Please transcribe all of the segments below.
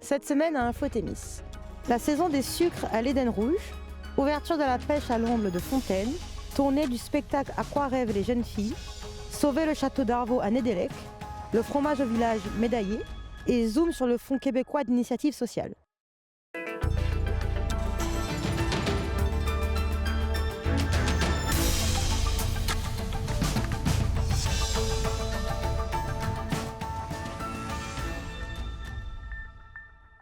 Cette semaine à Info-Témis. La saison des sucres à l'Éden Rouge, ouverture de la pêche à l'omble de Fontaine, tournée du spectacle À quoi rêvent les jeunes filles, sauver le château d'Arvaux à Nédélec, le fromage au village médaillé et zoom sur le Fonds québécois d'initiative sociale.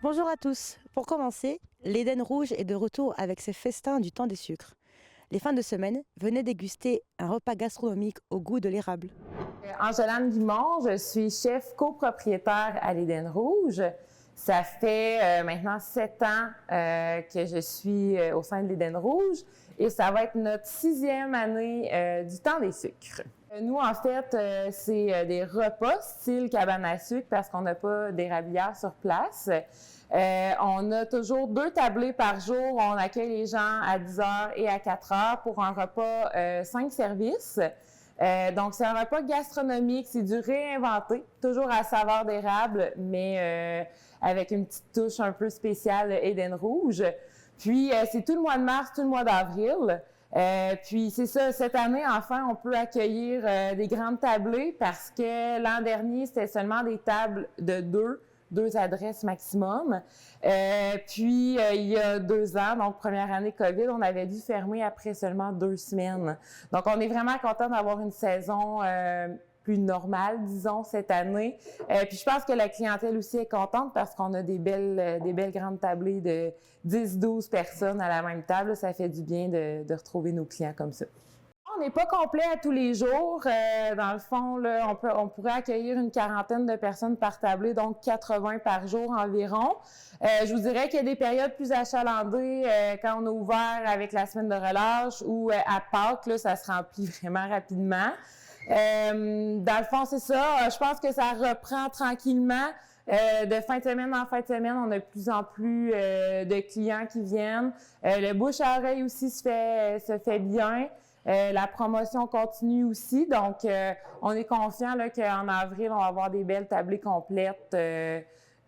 Bonjour à tous. Pour commencer, l'Éden Rouge est de retour avec ses festins du temps des sucres. Les fins de semaine, venez déguster un repas gastronomique au goût de l'érable. Angela Guimond, je suis chef copropriétaire à l'Éden Rouge. Ça fait maintenant 7 ans que je suis au sein de l'Éden Rouge et ça va être notre 6e année du temps des sucres. Nous, en fait, c'est des repas style cabane à sucre parce qu'on n'a pas d'érablière sur place. On a toujours 2 tablés par jour. On accueille les gens à 10h et à 4h pour un repas 5 services. Donc, c'est un repas gastronomique, c'est du réinventé, toujours à saveur d'érable, mais avec une petite touche un peu spéciale Éden Rouge. Puis, c'est tout le mois de mars, tout le mois d'avril. Puis c'est ça, cette année, enfin, on peut accueillir des grandes tablées parce que l'an dernier, c'était seulement des tables de 2 adresses maximum. Puis, il y a 2 ans, donc première année COVID, on avait dû fermer après seulement 2 semaines. Donc, on est vraiment content d'avoir une saison plus normale, disons, cette année. Puis je pense que la clientèle aussi est contente parce qu'on a des belles grandes tablées de 10-12 personnes à la même table. Ça fait du bien de retrouver nos clients comme ça. On n'est pas complet à tous les jours. Dans le fond, là, on pourrait accueillir une quarantaine de personnes par tablée, donc 80 par jour environ. Je vous dirais qu'il y a des périodes plus achalandées quand on a ouvert avec la semaine de relâche ou à Pâques, là, ça se remplit vraiment rapidement. Dans le fond, c'est ça. Je pense que ça reprend tranquillement. De fin de semaine en fin de semaine, on a de plus en plus de clients qui viennent. Le bouche à oreille aussi se fait bien. La promotion continue aussi. Donc, on est confiant là, qu'en avril, on va avoir des belles tablées complètes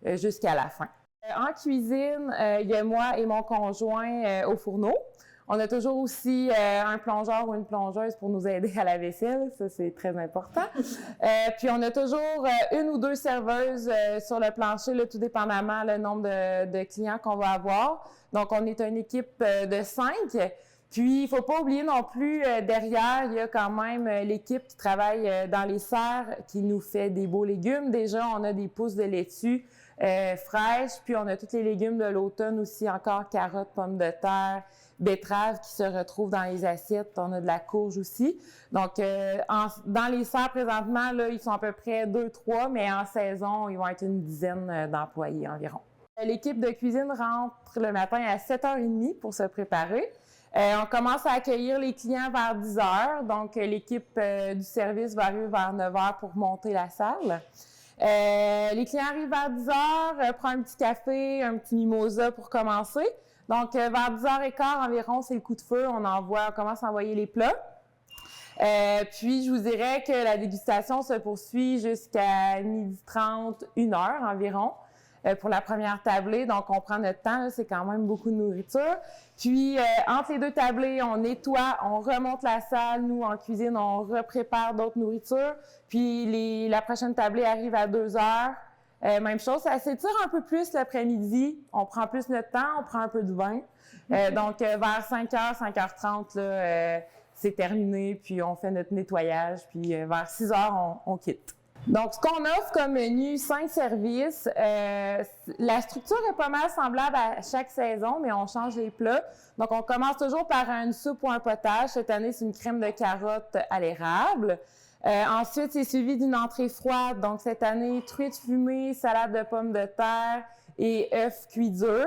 jusqu'à la fin. En cuisine, il y a moi et mon conjoint au fourneau. On a toujours aussi un plongeur ou une plongeuse pour nous aider à la vaisselle, ça c'est très important. Puis on a toujours 1 ou 2 serveuses sur le plancher, là, tout dépendamment le nombre de clients qu'on va avoir. Donc on est une équipe de 5. Puis il faut pas oublier non plus derrière, il y a quand même l'équipe qui travaille dans les serres qui nous fait des beaux légumes. Déjà on a des pousses de laitue fraîches, puis on a tous les légumes de l'automne aussi, encore carottes, pommes de terre, betteraves qui se retrouvent dans les assiettes. On a de la courge aussi. Donc, dans les serres présentement, là, ils sont à peu près 2-3, mais en saison, ils vont être une dizaine d'employés environ. L'équipe de cuisine rentre le matin à 7h30 pour se préparer. On commence à accueillir les clients vers 10h. Donc, l'équipe du service va arriver vers 9h pour monter la salle. Les clients arrivent vers 10h, prennent un petit café, un petit mimosa pour commencer. Donc, vers 10h15 environ, c'est le coup de feu. On commence à envoyer les plats. Puis, je vous dirais que la dégustation se poursuit jusqu'à 12h30, 1h environ pour la première tablée. Donc, on prend notre temps. Là, c'est quand même beaucoup de nourriture. Puis, entre les 2 tablées, on nettoie, on remonte la salle. Nous, en cuisine, on reprépare d'autres nourritures. Puis, la prochaine tablée arrive à 2h. Même chose, ça s'étire un peu plus l'après-midi. On prend plus notre temps, on prend un peu de vin. Donc, vers 5h, 5h30, là, c'est terminé, puis on fait notre nettoyage, puis vers 6h, on quitte. Donc, ce qu'on offre comme menu, 5 services, la structure est pas mal semblable à chaque saison, mais on change les plats. Donc, on commence toujours par une soupe ou un potage. Cette année, c'est une crème de carottes à l'érable. Ensuite, c'est suivi d'une entrée froide. Donc, cette année, truite fumée, salade de pommes de terre et œufs cuits durs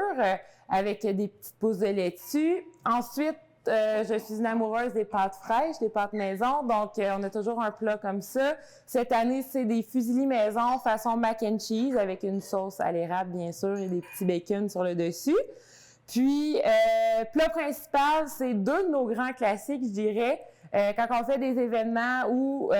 avec des petites pousses de laitue. Ensuite, je suis une amoureuse des pâtes fraîches, des pâtes maison. Donc, on a toujours un plat comme ça. Cette année, c'est des fusillis maison façon mac and cheese avec une sauce à l'érable, bien sûr, et des petits bacon sur le dessus. Puis, plat principal, c'est 2 de nos grands classiques, je dirais. Quand on fait des événements ou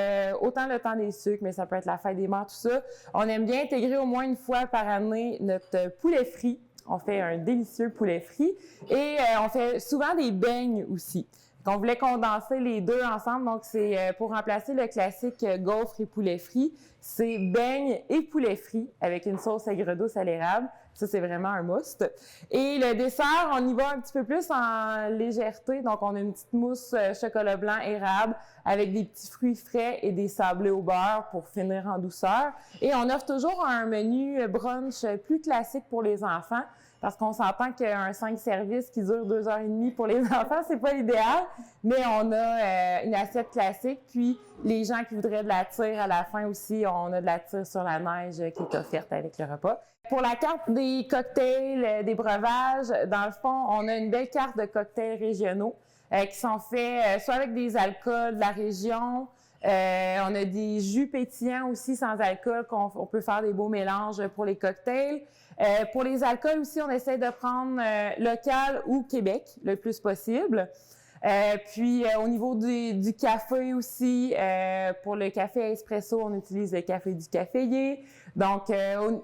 autant le temps des sucres, mais ça peut être la fête des mères, tout ça, on aime bien intégrer au moins une fois par année notre poulet frit. On fait un délicieux poulet frit et on fait souvent des beignes aussi. On voulait condenser les deux ensemble, donc c'est pour remplacer le classique gaufre et poulet frit, c'est beignes et poulet frit avec une sauce aigre douce à l'érable. Ça, c'est vraiment un must. Et le dessert, on y va un petit peu plus en légèreté. Donc, on a une petite mousse chocolat blanc érable avec des petits fruits frais et des sablés au beurre pour finir en douceur. Et on offre toujours un menu brunch plus classique pour les enfants parce qu'on s'entend qu'un 5 services qui dure 2h30 pour les enfants, c'est pas l'idéal. Mais on a une assiette classique. Puis, les gens qui voudraient de la tire à la fin aussi, on a de la tire sur la neige qui est offerte avec le repas. Pour la carte des cocktails, des breuvages, dans le fond, on a une belle carte de cocktails régionaux qui sont faits soit avec des alcools de la région, on a des jus pétillants aussi sans alcool qu'on peut faire des beaux mélanges pour les cocktails. Pour les alcools aussi, on essaie de prendre local ou Québec le plus possible. Puis au niveau du café aussi, pour le café espresso, on utilise le café du caféier. Donc,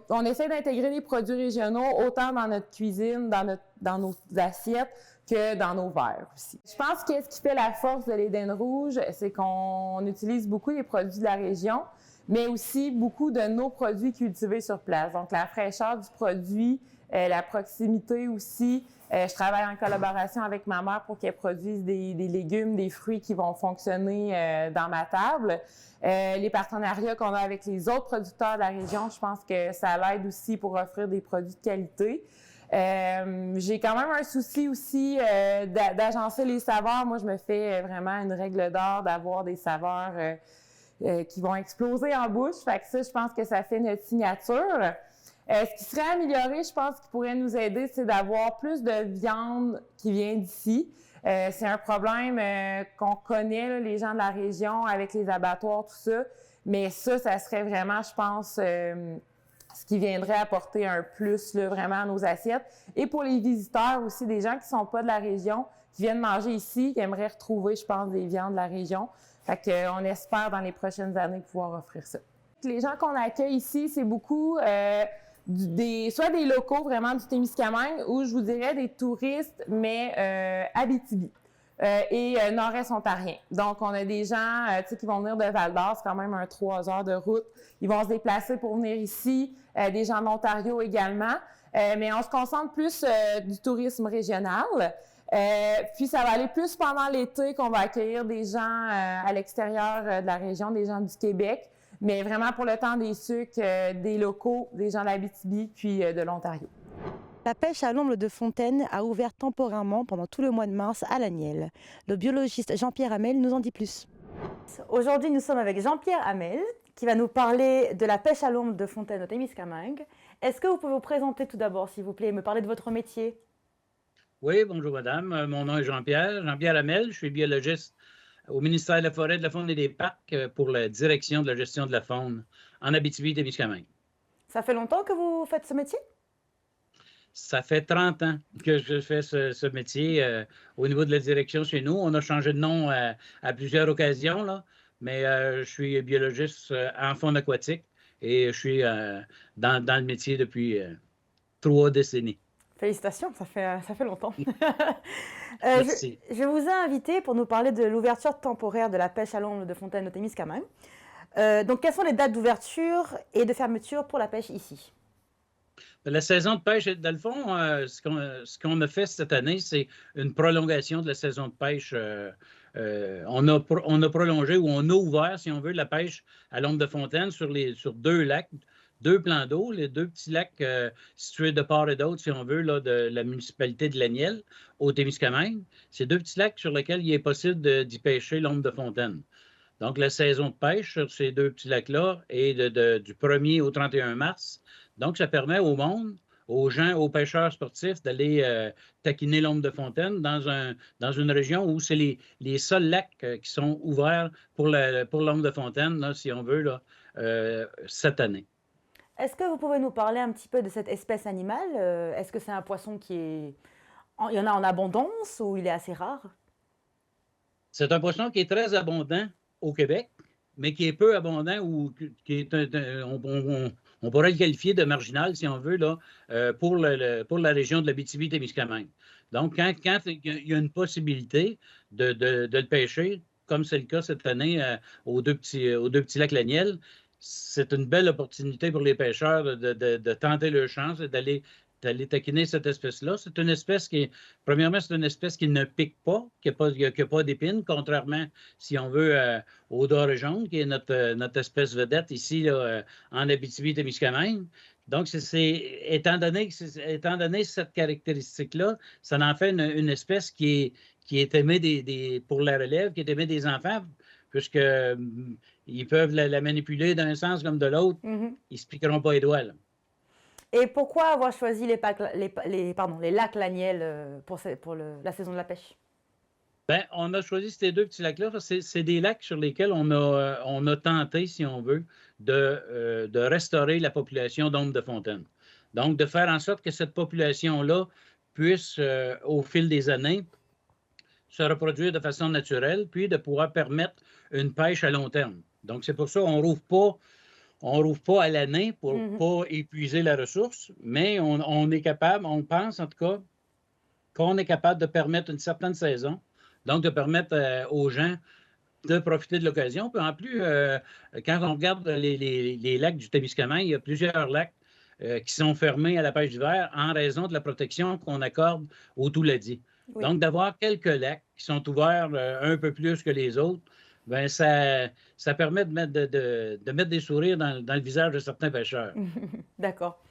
on essaie d'intégrer des produits régionaux autant dans notre cuisine, dans nos assiettes, que dans nos verres aussi. Je pense que ce qui fait la force de l'Éden Rouge, c'est qu'on utilise beaucoup les produits de la région, mais aussi beaucoup de nos produits cultivés sur place. Donc, la fraîcheur du produit, la proximité aussi. Je travaille en collaboration avec ma mère pour qu'elle produise des légumes, des fruits qui vont fonctionner dans ma table. Les partenariats qu'on a avec les autres producteurs de la région, je pense que ça l'aide aussi pour offrir des produits de qualité. J'ai quand même un souci aussi d'agencer les saveurs. Moi, je me fais vraiment une règle d'or d'avoir des saveurs qui vont exploser en bouche. Fait que ça, je pense que ça fait notre signature. Ce qui serait amélioré, je pense, qui pourrait nous aider, c'est d'avoir plus de viande qui vient d'ici. C'est un problème qu'on connaît, là, les gens de la région, avec les abattoirs, tout ça. Mais ça serait vraiment, je pense, ce qui viendrait apporter un plus là, vraiment à nos assiettes. Et pour les visiteurs aussi, des gens qui ne sont pas de la région, qui viennent manger ici, qui aimeraient retrouver, je pense, des viandes de la région. Fait qu'on espère dans les prochaines années pouvoir offrir ça. Les gens qu'on accueille ici, c'est beaucoup soit des locaux vraiment du Témiscamingue ou je vous dirais des touristes, mais Abitibi et nord-est ontarien. Donc, on a des gens qui vont venir de Val-d'Or, c'est quand même un 3 heures de route. Ils vont se déplacer pour venir ici, des gens de l'Ontario également. Mais on se concentre plus du tourisme régional. Puis, ça va aller plus pendant l'été qu'on va accueillir des gens à l'extérieur de la région, des gens du Québec. Mais vraiment pour le temps des sucres, des locaux, des gens de l'Abitibi, puis de l'Ontario. La pêche à l'omble de fontaine a ouvert temporairement pendant tout le mois de mars à l'Aniel. Le biologiste Jean-Pierre Hamel nous en dit plus. Aujourd'hui, nous sommes avec Jean-Pierre Hamel qui va nous parler de la pêche à l'omble de fontaine au Témiscamingue. Est-ce que vous pouvez vous présenter tout d'abord, s'il vous plaît, et me parler de votre métier? Oui, bonjour madame. Mon nom est Jean-Pierre Hamel. Je suis biologiste au ministère de la Forêt, de la Faune et des Parcs pour la direction de la gestion de la faune en Abitibi-Témiscamingue. Ça fait longtemps que vous faites ce métier? Ça fait 30 ans que je fais ce métier au niveau de la direction chez nous. On a changé de nom à plusieurs occasions, là, mais je suis biologiste en faune aquatique et je suis dans le métier depuis 3 décennies. Félicitations, ça fait longtemps. Merci. Je vous ai invité pour nous parler de l'ouverture temporaire de la pêche à l'omble de fontaine au Témiscamingue. Donc, quelles sont les dates d'ouverture et de fermeture pour la pêche ici? La saison de pêche, dans le fond, ce qu'on a fait cette année, c'est une prolongation de la saison de pêche. On a prolongé ou on a ouvert, si on veut, la pêche à l'omble de fontaine sur 2 lacs, 2 plans d'eau, les 2 petits lacs situés de part et d'autre, si on veut, là, de la municipalité de Laniel, au Témiscamingue. C'est 2 petits lacs sur lesquels il est possible d'y pêcher l'omble de fontaine. Donc, la saison de pêche sur ces 2 petits lacs-là est du 1er au 31 mars. Donc, ça permet au monde, aux gens, aux pêcheurs sportifs d'aller taquiner l'omble de fontaine dans une région où c'est les seuls lacs qui sont ouverts pour l'omble de fontaine, là, si on veut, là, cette année. Est-ce que vous pouvez nous parler un petit peu de cette espèce animale? Est-ce que c'est un poisson il y en a en abondance ou il est assez rare? C'est un poisson qui est très abondant au Québec, mais qui est peu abondant ou qui est on pourrait le qualifier de marginal, si on veut, là, pour la région de l'Abitibi-Témiscamingue. Donc, quand il y a une possibilité de le pêcher, comme c'est le cas cette année aux deux petits lacs Laniel, c'est une belle opportunité pour les pêcheurs de tenter leur chance et d'aller taquiner cette espèce-là. C'est une espèce premièrement, c'est une espèce qui ne pique pas, qui n'a pas d'épines, contrairement, si on veut, au doré jaune, qui est notre espèce vedette ici, là, en Abitibi-Témiscamingue. Donc, étant donné cette caractéristique-là, ça en fait une espèce qui est aimée pour la relève, qui est aimée des enfants, puisque ils peuvent la manipuler d'un sens comme de l'autre. Mhm. Ils ne se piqueront pas les doigts, là. Et pourquoi avoir choisi les lacs Laniel pour la saison de la pêche? Ben, on a choisi ces deux petits lacs-là parce que c'est des lacs sur lesquels on a tenté, si on veut, de restaurer la population d'ombres de fontaine. Donc, de faire en sorte que cette population-là puisse, au fil des années, se reproduire de façon naturelle, puis de pouvoir permettre une pêche à long terme. Donc, c'est pour ça qu'on ne rouvre pas à l'année pour ne pas épuiser la ressource, mais on est capable, on pense en tout cas, qu'on est capable de permettre une certaine saison, donc de permettre aux gens de profiter de l'occasion. Puis en plus, quand on regarde les lacs du Témiscamingue, il y a plusieurs lacs qui sont fermés à la pêche d'hiver en raison de la protection qu'on accorde au Touladi. Oui. Donc, d'avoir quelques lacs qui sont ouverts un peu plus que les autres, bien, ça permet de mettre des sourires dans le visage de certains pêcheurs. D'accord.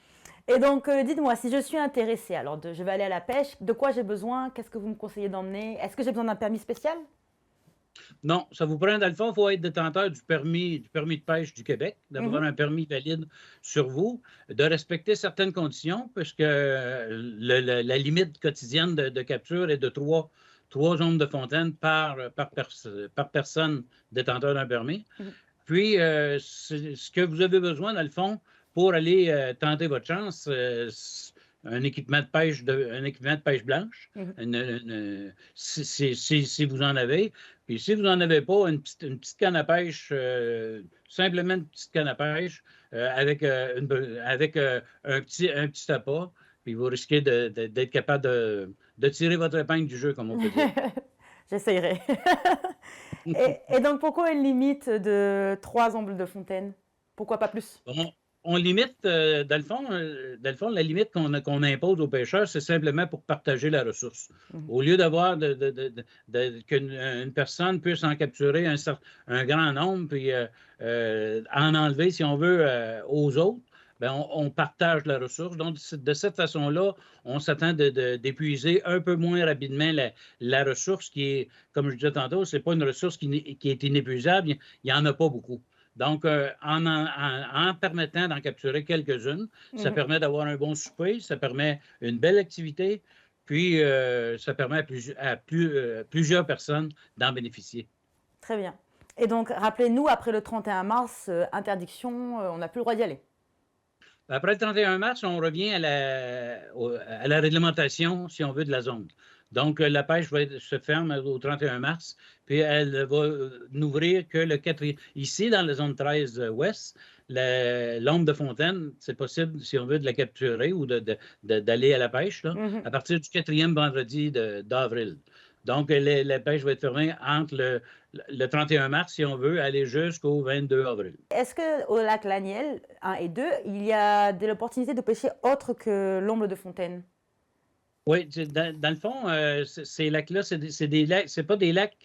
Et donc, dites-moi, si je suis intéressée, alors je vais aller à la pêche, de quoi j'ai besoin? Qu'est-ce que vous me conseillez d'emmener? Est-ce que j'ai besoin d'un permis spécial? Non, ça vous prend, dans le fond, il faut être détenteur du permis de pêche du Québec, d'avoir un permis valide sur vous, de respecter certaines conditions, puisque la limite quotidienne de capture est de 3 ombres de fontaine par personne détenteur d'un permis. Puis, ce que vous avez besoin, dans le fond, pour aller tenter votre chance, un équipement de pêche blanche, si vous en avez. Puis si vous n'en avez pas, une petite canne à pêche, simplement une petite canne à pêche avec un petit appât, puis vous risquez d'être capable de tirer votre épingle du jeu, comme on peut dire. J'essayerai. et donc, pourquoi une limite de 3 ombres de fontaine? Pourquoi pas plus? On limite, dans le fond, la limite qu'on impose aux pêcheurs, c'est simplement pour partager la ressource. Au lieu d'avoir qu'une personne puisse en capturer un grand nombre, puis en enlever, si on veut, aux autres, bien, on partage la ressource. Donc, de cette façon-là, on s'attend d'épuiser un peu moins rapidement la ressource qui est, comme je disais tantôt, ce n'est pas une ressource qui est inépuisable, il n'y en a pas beaucoup. Donc, en permettant d'en capturer quelques-unes, ça permet d'avoir un bon souper, ça permet une belle activité, puis ça permet à plusieurs personnes d'en bénéficier. Très bien. Et donc, rappelez-nous, après le 31 mars, interdiction, on n'a plus le droit d'y aller. Après le 31 mars, on revient à la réglementation, si on veut, de la zone. Donc, la pêche se ferme au 31 mars, puis elle va n'ouvrir que le 4e. Ici, dans la zone 13 ouest, l'ombre de fontaine, c'est possible, si on veut, de la capturer ou d'aller à la pêche, là, à partir du 4e vendredi d'avril. Donc, la pêche va être fermée entre le 31 mars, si on veut, aller jusqu'au 22 avril. Est-ce qu'au lac Laniel 1 et 2, il y a de l'opportunité de pêcher autre que l'ombre de fontaine? Oui, dans le fond, ces lacs-là, c'est des lacs, c'est pas des lacs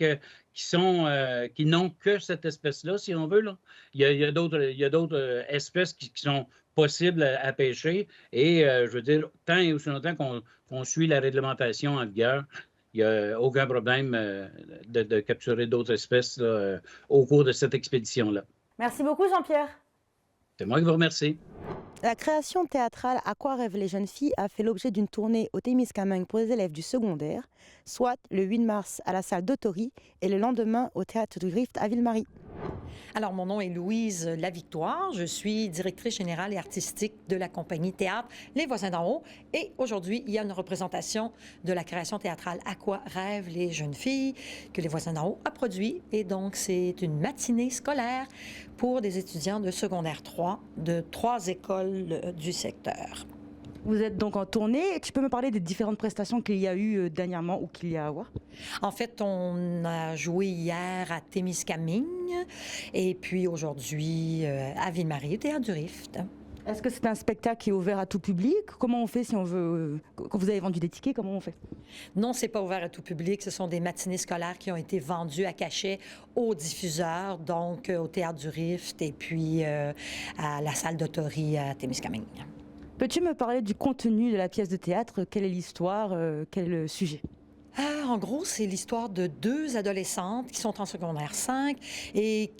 qui n'ont que cette espèce-là, si on veut, là. Il y a d'autres espèces qui sont possibles à pêcher. Et je veux dire, tant et aussi longtemps qu'on suit la réglementation en vigueur, il n'y a aucun problème de capturer d'autres espèces là, au cours de cette expédition-là. Merci beaucoup, Jean-Pierre. C'est moi qui vous remercie. La création théâtrale À quoi rêvent les jeunes filles a fait l'objet d'une tournée au Témiscamingue pour les élèves du secondaire, soit le 8 mars à la salle d'Autory et le lendemain au théâtre du Rift à Ville-Marie. Alors, mon nom est Louise Lavictoire. Je suis directrice générale et artistique de la compagnie théâtre Les Voisins d'en haut. Et aujourd'hui, il y a une représentation de la création théâtrale À quoi rêvent les jeunes filles que Les Voisins d'en haut a produit. Et donc, c'est une matinée scolaire pour des étudiants de secondaire 3 de 3 écoles du secteur. Vous êtes donc en tournée. Tu peux me parler des différentes prestations qu'il y a eu dernièrement ou qu'il y a à avoir? En fait, on a joué hier à Témiscamingue et puis aujourd'hui à Ville-Marie, au Théâtre du Rift. Est-ce que c'est un spectacle qui est ouvert à tout public? Comment on fait si on veut... Quand vous avez vendu des tickets, comment on fait? Non, c'est pas ouvert à tout public. Ce sont des matinées scolaires qui ont été vendues à cachet aux diffuseurs, donc au Théâtre du Rift et puis à la salle d'Autorie à Témiscamingue. Peux-tu me parler du contenu de la pièce de théâtre? Quelle est l'histoire? Quel est le sujet? En gros, c'est l'histoire de 2 adolescentes qui sont en secondaire 5 et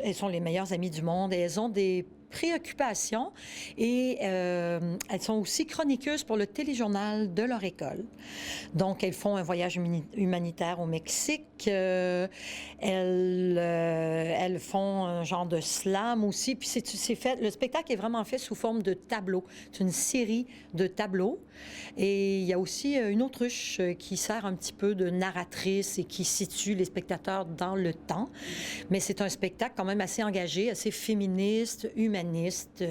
elles sont les meilleures amies du monde et elles ont des préoccupations et elles sont aussi chroniqueuses pour le téléjournal de leur école. Donc, elles font un voyage humanitaire au Mexique. Elles font un genre de slam aussi. Puis c'est fait, le spectacle est vraiment fait sous forme de tableau. C'est une série de tableaux. Et il y a aussi une autruche qui sert un petit peu de narratrice et qui situe les spectateurs dans le temps. Mais c'est un spectacle quand même assez engagé, assez féministe, humaniste.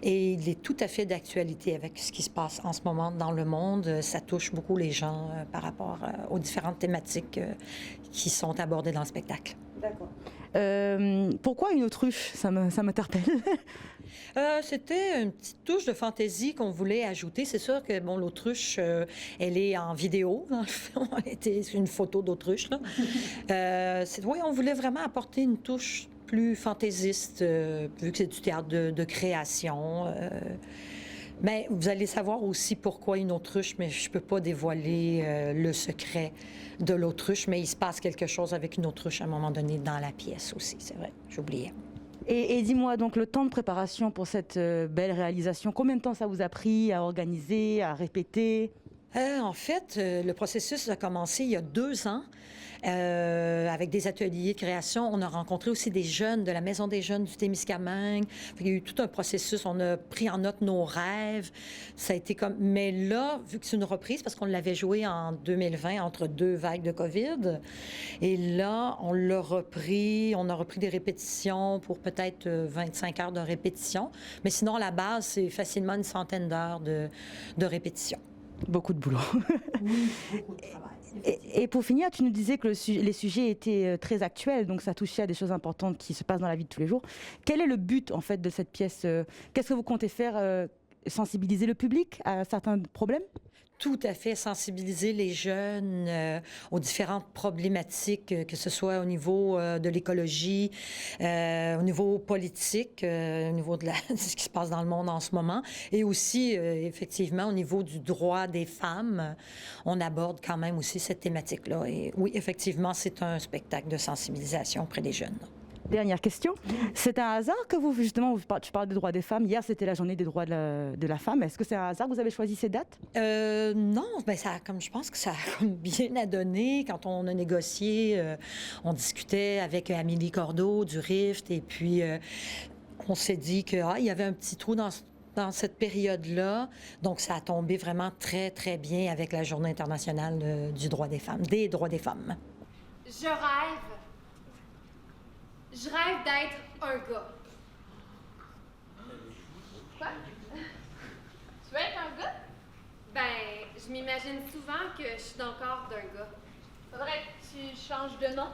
Et il est tout à fait d'actualité avec ce qui se passe en ce moment dans le monde. Ça touche beaucoup les gens par rapport aux différentes thématiques qui sont abordées dans le spectacle. D'accord. Pourquoi une autruche? Ça m'interpelle. C'était une petite touche de fantaisie qu'on voulait ajouter. C'est sûr que bon, l'autruche, elle est en vidéo, dans le fond. C'est une photo d'autruche. Oui, on voulait vraiment apporter une touche plus fantaisiste, vu que c'est du théâtre de création. Mais vous allez savoir aussi pourquoi une autruche, mais je ne peux pas dévoiler le secret de l'autruche, mais il se passe quelque chose avec une autruche à un moment donné dans la pièce aussi, c'est vrai, j'oubliais. Et dis-moi, donc, le temps de préparation pour cette belle réalisation, combien de temps ça vous a pris à organiser, à répéter? En fait, le processus a commencé il y a 2 ans. Avec des ateliers de création. On a rencontré aussi des jeunes de la Maison des jeunes du Témiscamingue. Il y a eu tout un processus. On a pris en note nos rêves. Ça a été comme... Mais là, vu que c'est une reprise, parce qu'on l'avait joué en 2020 entre 2 vagues de COVID, et là, on l'a repris. On a repris des répétitions pour peut-être 25 heures de répétition. Mais sinon, à la base, c'est facilement une centaine d'heures de répétition. Beaucoup de boulot. Oui, beaucoup de travail. Et pour finir, tu nous disais que les sujets étaient très actuels, donc ça touchait à des choses importantes qui se passent dans la vie de tous les jours. Quel est le but, en fait, de cette pièce? Qu'est-ce que vous comptez faire? Sensibiliser le public à certains problèmes? Tout à fait, sensibiliser les jeunes aux différentes problématiques, que ce soit au niveau de l'écologie, au niveau politique, au niveau de ce qui se passe dans le monde en ce moment, et aussi, effectivement, au niveau du droit des femmes. On aborde quand même aussi cette thématique-là. Et oui, effectivement, c'est un spectacle de sensibilisation auprès des jeunes. Dernière question. C'est un hasard que tu parles des droits des femmes. Hier, c'était la journée des droits de la femme. Est-ce que c'est un hasard que vous avez choisi ces dates? Non, ben je pense que ça a bien à donner. Quand on a négocié, on discutait avec Amélie Cordeau du Rift et puis on s'est dit qu'il y avait un petit trou dans cette période-là. Donc, ça a tombé vraiment très, très bien avec la Journée internationale du droit des femmes, des droits des femmes. Je rêve d'être un gars. Quoi? Tu veux être un gars? Ben, je m'imagine souvent que je suis dans le corps d'un gars. Faudrait que tu changes de nom.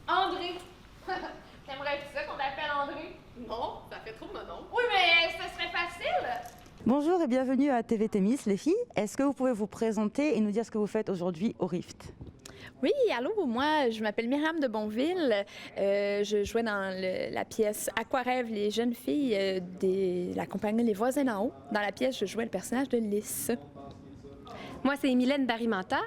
André. T'aimerais ça qu'on t'appelle André? Non, ça fait trop mon nom. Oui, mais ça serait facile. Bonjour et bienvenue à TV Témis, les filles. Est-ce que vous pouvez vous présenter et nous dire ce que vous faites aujourd'hui au Rift? Oui, allô, moi, je m'appelle Myriam de Bonville. Je jouais dans la pièce À quoi rêvent les jeunes filles de la compagnie Les Voisins d'en haut. Dans la pièce, je jouais le personnage de Lys. Moi, c'est Mylène Barimanta.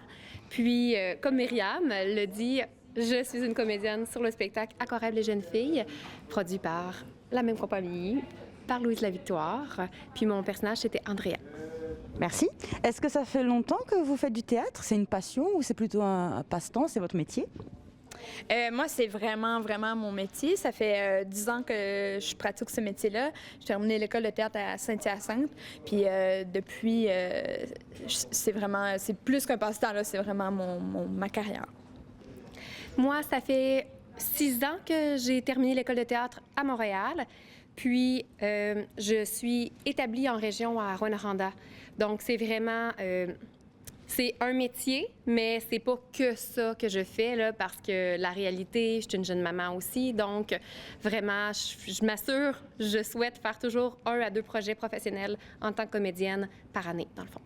Puis, comme Myriam le dit, je suis une comédienne sur le spectacle À quoi rêvent les jeunes filles, produit par la même compagnie, par Louise Lavictoire. Puis mon personnage, c'était Andrea. Merci. Est-ce que ça fait longtemps que vous faites du théâtre? C'est une passion ou c'est plutôt un passe-temps? C'est votre métier? Moi, c'est vraiment, vraiment mon métier. Ça fait 10 ans que je pratique ce métier-là. J'ai terminé l'école de théâtre à Saint-Hyacinthe. Puis depuis, c'est plus qu'un passe-temps, là. C'est vraiment ma carrière. Moi, ça fait 6 ans que j'ai terminé l'école de théâtre à Montréal. Puis, je suis établie en région à Rouyn-Noranda. Donc, c'est vraiment... c'est un métier, mais c'est pas que ça que je fais, là, parce que la réalité, je suis une jeune maman aussi. Donc, vraiment, je m'assure, je souhaite faire toujours 1 à 2 projets professionnels en tant que comédienne par année, dans le fond.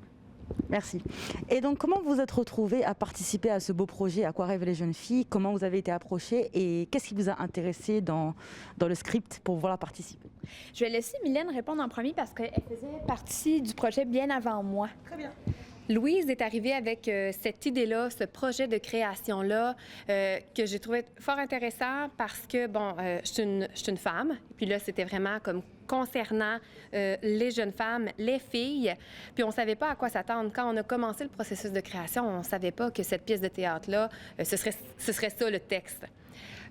Merci. Et donc, comment vous êtes retrouvée à participer à ce beau projet À quoi rêvent les jeunes filles? Comment vous avez été approchée et qu'est-ce qui vous a intéressé dans le script pour pouvoir participer? Je vais laisser Mylène répondre en premier parce qu'elle faisait partie du projet bien avant moi. Très bien. Louise est arrivée avec cette idée-là, ce projet de création-là, que j'ai trouvé fort intéressant parce que, bon, je suis une femme, et puis là, c'était vraiment comme concernant les jeunes femmes, les filles, puis on ne savait pas à quoi s'attendre. Quand on a commencé le processus de création, on ne savait pas que cette pièce de théâtre-là, ce serait ça, le texte.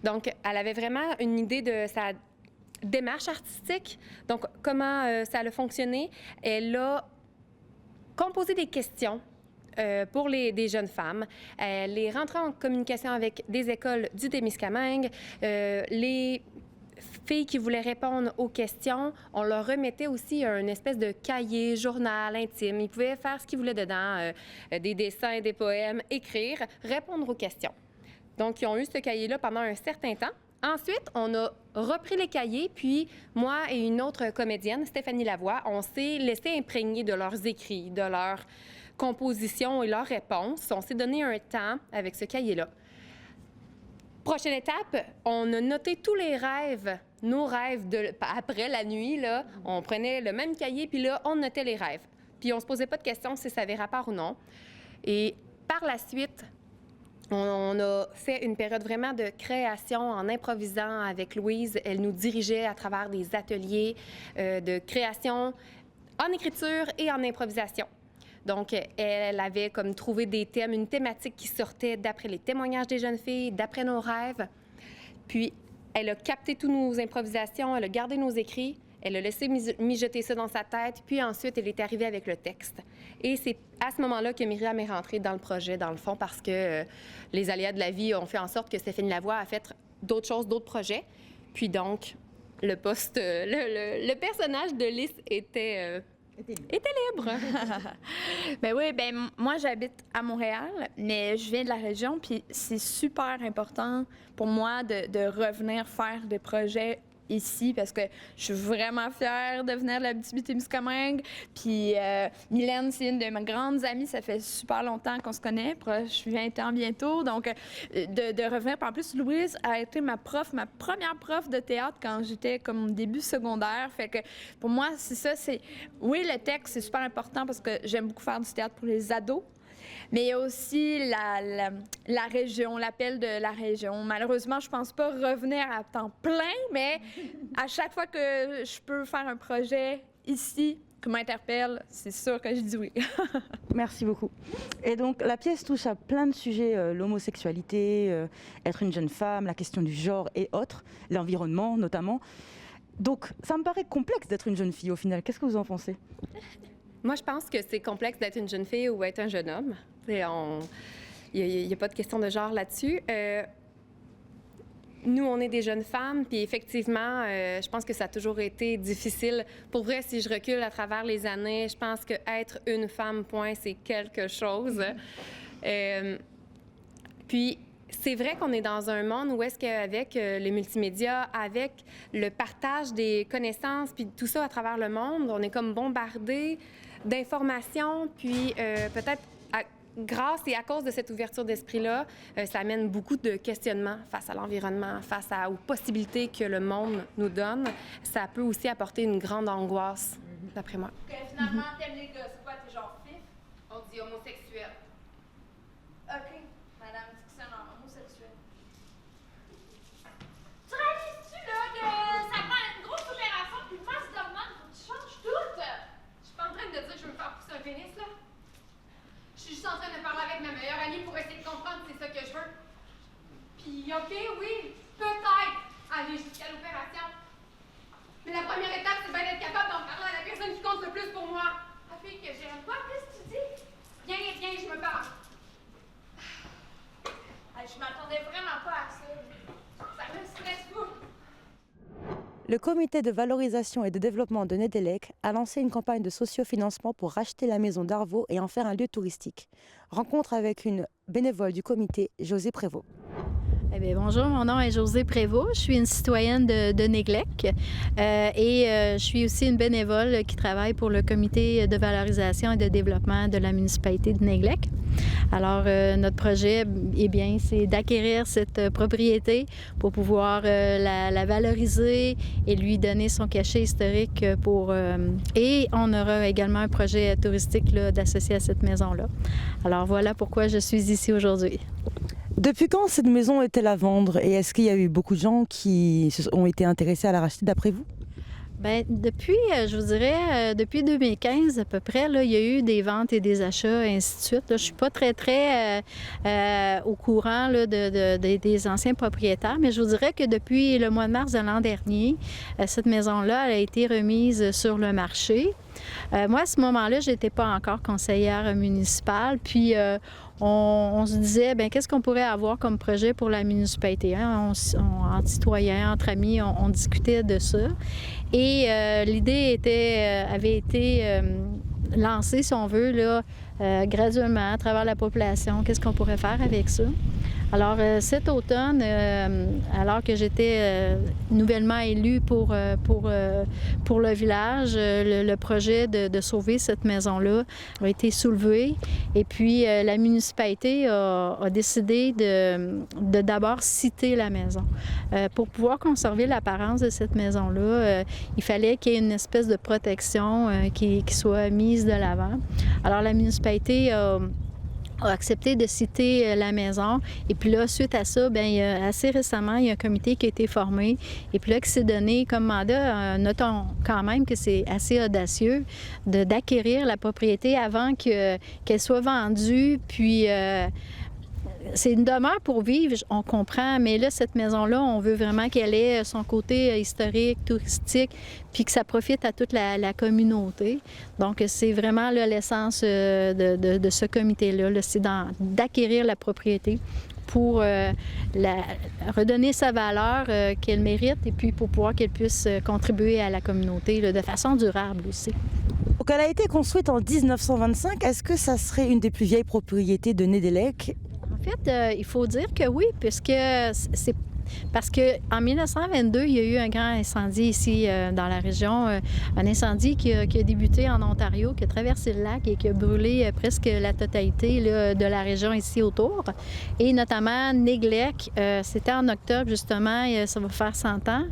Donc, elle avait vraiment une idée de sa démarche artistique, donc comment ça allait fonctionner. Elle a composer des questions pour des jeunes femmes, les rentrer en communication avec des écoles du Témiscamingue, les filles qui voulaient répondre aux questions, on leur remettait aussi une espèce de cahier, journal intime. Ils pouvaient faire ce qu'ils voulaient dedans, des dessins, des poèmes, écrire, répondre aux questions. Donc, ils ont eu ce cahier-là pendant un certain temps. Ensuite, on a repris les cahiers, puis moi et une autre comédienne, Stéphanie Lavoie, on s'est laissé imprégner de leurs écrits, de leurs compositions et leurs réponses. On s'est donné un temps avec ce cahier-là. Prochaine étape, on a noté tous les rêves, nos rêves après la nuit, là. On prenait le même cahier, puis là, on notait les rêves. Puis on se posait pas de questions si ça avait rapport ou non. Et par la suite, on a fait une période vraiment de création en improvisant avec Louise. Elle nous dirigeait à travers des ateliers de création en écriture et en improvisation. Donc, elle avait comme trouvé des thèmes, une thématique qui sortait d'après les témoignages des jeunes filles, d'après nos rêves. Puis, elle a capté toutes nos improvisations, elle a gardé nos écrits. Elle a laissé mijoter ça dans sa tête, puis ensuite, elle est arrivée avec le texte. Et c'est à ce moment-là que Myriam est rentrée dans le projet, dans le fond, parce que les aléas de la vie ont fait en sorte que Stéphanie Lavoie a fait d'autres choses, d'autres projets. Puis donc, le personnage de Lys était libre. Ben oui, moi, j'habite à Montréal, mais je viens de la région, puis c'est super important pour moi de revenir faire des projets ici parce que je suis vraiment fière de venir de l'Abitibi-Témiscamingue. Puis Mylène, c'est une de mes grandes amies. Ça fait super longtemps qu'on se connaît, proche 20 ans bientôt. Donc, de revenir. Puis en plus, Louise a été ma première prof de théâtre quand j'étais comme début secondaire. Fait que pour moi, c'est ça. Oui, le texte, c'est super important parce que j'aime beaucoup faire du théâtre pour les ados. Mais il y a aussi la région, l'appel de la région. Malheureusement, je pense pas revenir à temps plein, mais à chaque fois que je peux faire un projet ici qui m'interpelle, c'est sûr que je dis oui. Merci beaucoup. Et donc, la pièce touche à plein de sujets, l'homosexualité, être une jeune femme, la question du genre et autres, l'environnement notamment. Donc, ça me paraît complexe d'être une jeune fille au final. Qu'est-ce que vous en pensez? Moi, je pense que c'est complexe d'être une jeune fille ou être un jeune homme. Il n'y a pas de question de genre là-dessus. Nous, on est des jeunes femmes, puis effectivement, je pense que ça a toujours été difficile. Pour vrai, si je recule à travers les années, je pense qu'être une femme, point, c'est quelque chose. Puis, c'est vrai qu'on est dans un monde où est-ce qu'avec les multimédias, avec le partage des connaissances, puis tout ça à travers le monde, on est comme bombardé d'informations, puis peut-être grâce et à cause de cette ouverture d'esprit-là, ça amène beaucoup de questionnements face à l'environnement, face aux possibilités que le monde nous donne. Ça peut aussi apporter une grande angoisse, d'après moi. Finalement, t'aimes les gars, c'est quoi, t'es genre fif? On dit homosexuel. OK, madame dictionnaire, homosexuel. Tu réalises-tu, là, que ça prend une grosse opération puis une masse d'hormones pour que tu changes tout? Je suis pas en train de te dire que je veux me faire pousser un pénis, là. Je suis juste en train de parler avec ma meilleure amie pour essayer de comprendre si c'est ça que je veux. Puis Puis OK, oui, peut-être aller jusqu'à l'opération. Mais la première étape, c'est bien d'être capable d'en parler à la personne qui compte le plus pour moi. La fille que j'aime. Quoi, qu'est-ce que tu dis? Viens, je me parle. Je m'attendais vraiment pas à ça. Ça me stresse fou. Le comité de valorisation et de développement de Nedelec a lancé une campagne de sociofinancement pour racheter la maison d'Arvaux et en faire un lieu touristique. Rencontre avec une bénévole du comité, Josée Prévost. Eh bien, bonjour, mon nom est Josée Prévost. Je suis une citoyenne de Néglec et je suis aussi une bénévole qui travaille pour le comité de valorisation et de développement de la municipalité de Néglec. Alors, notre projet, eh bien, c'est d'acquérir cette propriété pour pouvoir la valoriser et lui donner son cachet historique et on aura également un projet touristique là, d'associer à cette maison-là. Alors, voilà pourquoi je suis ici aujourd'hui. Depuis quand cette maison est-elle à vendre et est-ce qu'il y a eu beaucoup de gens qui ont été intéressés à la racheter d'après vous? Bien, depuis, je vous dirais, depuis 2015 à peu près, là, il y a eu des ventes et des achats, et ainsi de suite. Là, je ne suis pas très au courant là, des anciens propriétaires, mais je vous dirais que depuis le mois de mars de l'an dernier, cette maison-là elle a été remise sur le marché. Moi, à ce moment-là, je n'étais pas encore conseillère municipale, puis on se disait, bien, qu'est-ce qu'on pourrait avoir comme projet pour la municipalité? Hein? Entre citoyens, entre amis, on discutait de ça. Et l'idée avait été lancée, si on veut, là, graduellement à travers la population. Qu'est-ce qu'on pourrait faire avec ça? Alors, cet automne, alors que j'étais nouvellement élue pour le village, le projet de sauver cette maison-là a été soulevé. Et puis, la municipalité a décidé de d'abord citer la maison. Pour pouvoir conserver l'apparence de cette maison-là, il fallait qu'il y ait une espèce de protection qui soit mise de l'avant. Alors, la municipalité a accepté de citer la maison. Et puis là, suite à ça, bien, assez récemment, il y a un comité qui a été formé. Et puis là, qui s'est donné comme mandat, notons quand même que c'est assez audacieux, d'acquérir la propriété avant qu'elle soit vendue. Puis c'est une demeure pour vivre, on comprend, mais là, cette maison-là, on veut vraiment qu'elle ait son côté historique, touristique, puis que ça profite à toute la communauté. Donc, c'est vraiment là, l'essence de ce comité-là, c'est d'acquérir la propriété pour redonner sa valeur qu'elle mérite et puis pour pouvoir qu'elle puisse contribuer à la communauté là, de façon durable aussi. Donc, elle a été construite en 1925. Est-ce que ça serait une des plus vieilles propriétés de Nedelec? En fait, il faut dire que oui, puisque c'est parce qu'en 1922, il y a eu un grand incendie ici dans la région, un incendie qui a débuté en Ontario, qui a traversé le lac et qui a brûlé presque la totalité là, de la région ici autour. Et notamment Néglec, c'était en octobre justement, ça va faire 100 ans.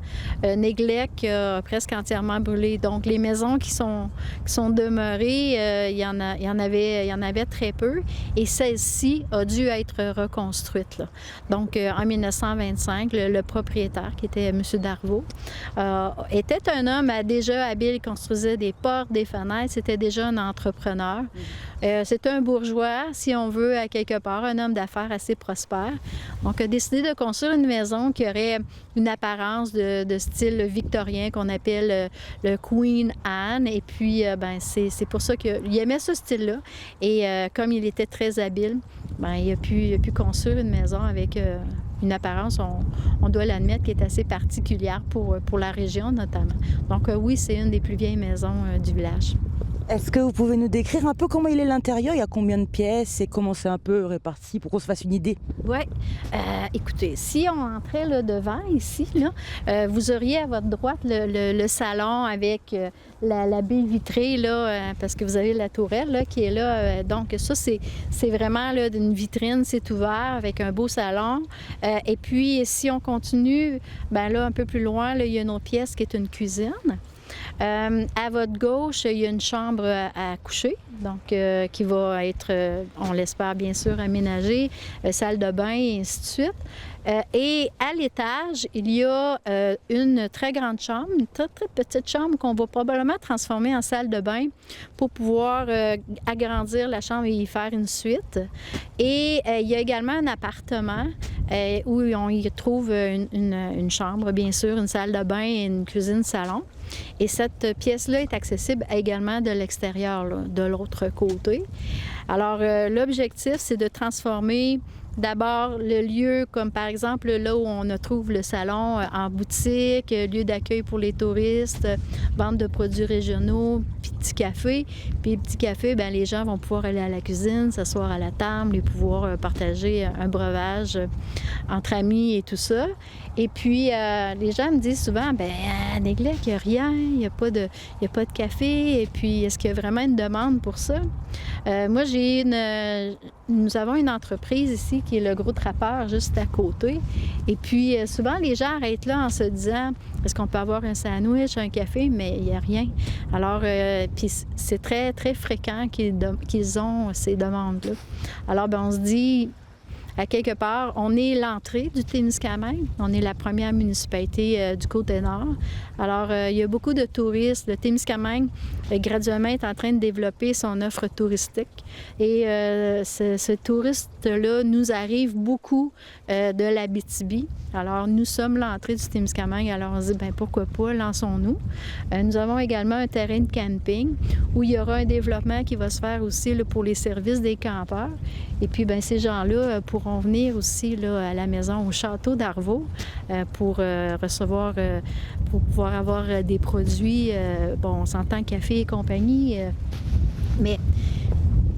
Néglec a presque entièrement brûlé. Donc les maisons qui sont demeurées, il y en avait très peu. Et celle-ci a dû être reconstruite. Là. Donc en 1925, le propriétaire, qui était M. Darvaux, était un homme déjà habile, il construisait des portes, des fenêtres, c'était déjà un entrepreneur. C'était un bourgeois, si on veut, à quelque part, un homme d'affaires assez prospère. Donc, a décidé de construire une maison qui aurait une apparence de style victorien qu'on appelle le Queen Anne. Et puis, c'est pour ça qu'il aimait ce style-là. Et comme il était très habile, il a pu construire une maison avec une apparence, on doit l'admettre, qui est assez particulière pour la région notamment. Donc oui, c'est une des plus vieilles maisons du village. Est-ce que vous pouvez nous décrire un peu comment il est l'intérieur? Il y a combien de pièces et comment c'est un peu réparti pour qu'on se fasse une idée? Oui. Écoutez, si on entrait là, devant, ici, là, vous auriez à votre droite le salon avec la baie vitrée, là, parce que vous avez la tourelle là, qui est là. Donc ça, c'est vraiment là, une vitrine, c'est ouvert avec un beau salon. Et puis, si on continue, bien là, un peu plus loin, là, il y a une autre pièce qui est une cuisine. À votre gauche, il y a une chambre à coucher, donc qui va être, on l'espère bien sûr, aménagée, salle de bain et ainsi de suite. Et à l'étage, il y a une très grande chambre, une très, très petite chambre qu'on va probablement transformer en salle de bain pour pouvoir agrandir la chambre et y faire une suite. Et il y a également un appartement où on y trouve une chambre, bien sûr, une salle de bain et une cuisine-salon. Et cette pièce-là est accessible également de l'extérieur, là, de l'autre côté. Alors, l'objectif, c'est de transformer d'abord le lieu, comme par exemple là où on trouve le salon en boutique, lieu d'accueil pour les touristes, vente de produits régionaux, puis petit café. Puis petit café, bien, les gens vont pouvoir aller à la cuisine, s'asseoir à la table et pouvoir partager un breuvage entre amis et tout ça. Et puis, les gens me disent souvent, bien, à Néglec, il n'y a rien, il n'y a pas de café. Et puis, est-ce qu'il y a vraiment une demande pour ça? Moi, nous avons une entreprise ici qui est le Gros Trappeur, juste à côté. Et puis, souvent, les gens arrêtent là en se disant, est-ce qu'on peut avoir un sandwich, un café? Mais il n'y a rien. Alors, puis c'est très, très fréquent qu'ils ont ces demandes-là. Alors, bien, on se dit, à quelque part, on est l'entrée du Témiscamingue. On est la première municipalité du Côte-Nord. Alors, il y a beaucoup de touristes. Le Témiscamingue, graduellement, est en train de développer son offre touristique. Et ce touriste-là nous arrive beaucoup de l'Abitibi. Alors, nous sommes l'entrée du Témiscamingue. Alors, on se dit, bien, pourquoi pas, lançons-nous. Nous avons également un terrain de camping où il y aura un développement qui va se faire aussi là, pour les services des campeurs. Et puis, bien, ces gens-là pourront venir aussi là, à la maison, au château d'Arvaux, pour recevoir, pour pouvoir avoir des produits, bon, on s'entend café et compagnie, mais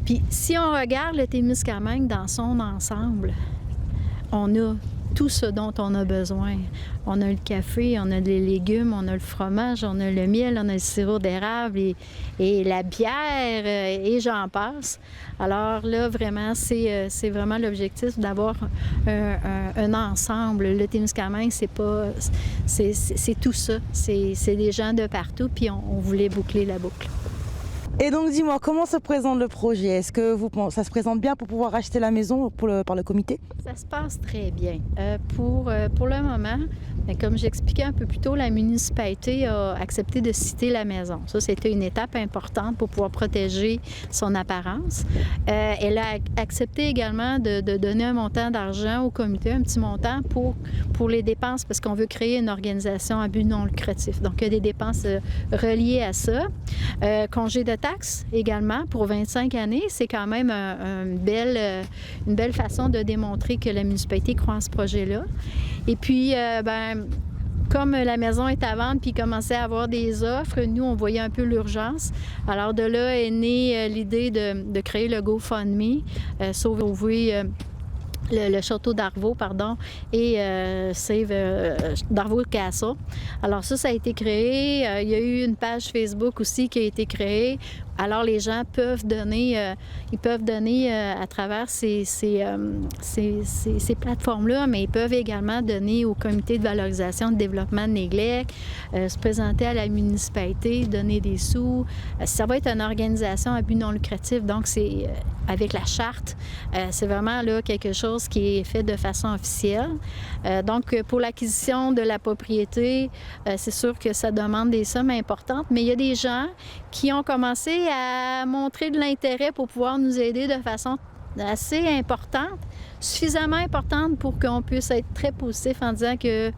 puis si on regarde le Témiscamingue dans son ensemble, on a tout ce dont on a besoin. On a le café, on a des légumes, on a le fromage, on a le miel, on a le sirop d'érable et la bière et j'en passe. Alors là, vraiment, c'est vraiment l'objectif d'avoir un ensemble. Le Témiscamingue, c'est tout ça. C'est des gens de partout, puis on voulait boucler la boucle. Et donc, dis-moi, comment se présente le projet? Est-ce que ça se présente bien pour pouvoir acheter la maison par le comité? Ça se passe très bien. Pour le moment, comme j'expliquais un peu plus tôt, la municipalité a accepté de citer la maison. Ça, c'était une étape importante pour pouvoir protéger son apparence. Elle a accepté également de donner un montant d'argent au comité, un petit montant pour les dépenses, parce qu'on veut créer une organisation à but non lucratif. Donc, il y a des dépenses reliées à ça. Congé de taxes également pour 25 années. C'est quand même une belle façon de démontrer que la municipalité croit en ce projet-là. Et puis, comme la maison est à vendre puis commençait à avoir des offres, nous, on voyait un peu l'urgence. Alors, de là est née l'idée de créer le GoFundMe, sauver le château d'Arvaux, pardon, et Save d'Arvaux Castle. Alors ça a été créé. Il y a eu une page Facebook aussi qui a été créée. Alors les gens peuvent donner, à travers ces plateformes-là, mais ils peuvent également donner au comité de valorisation de développement de Néglec, se présenter à la municipalité, donner des sous. Ça va être une organisation à but non lucratif, donc c'est avec la charte, c'est vraiment là quelque chose qui est fait de façon officielle. Donc pour l'acquisition de la propriété, c'est sûr que ça demande des sommes importantes, mais il y a des gens qui ont commencé à montrer de l'intérêt pour pouvoir nous aider de façon assez importante, suffisamment importante pour qu'on puisse être très positif en disant que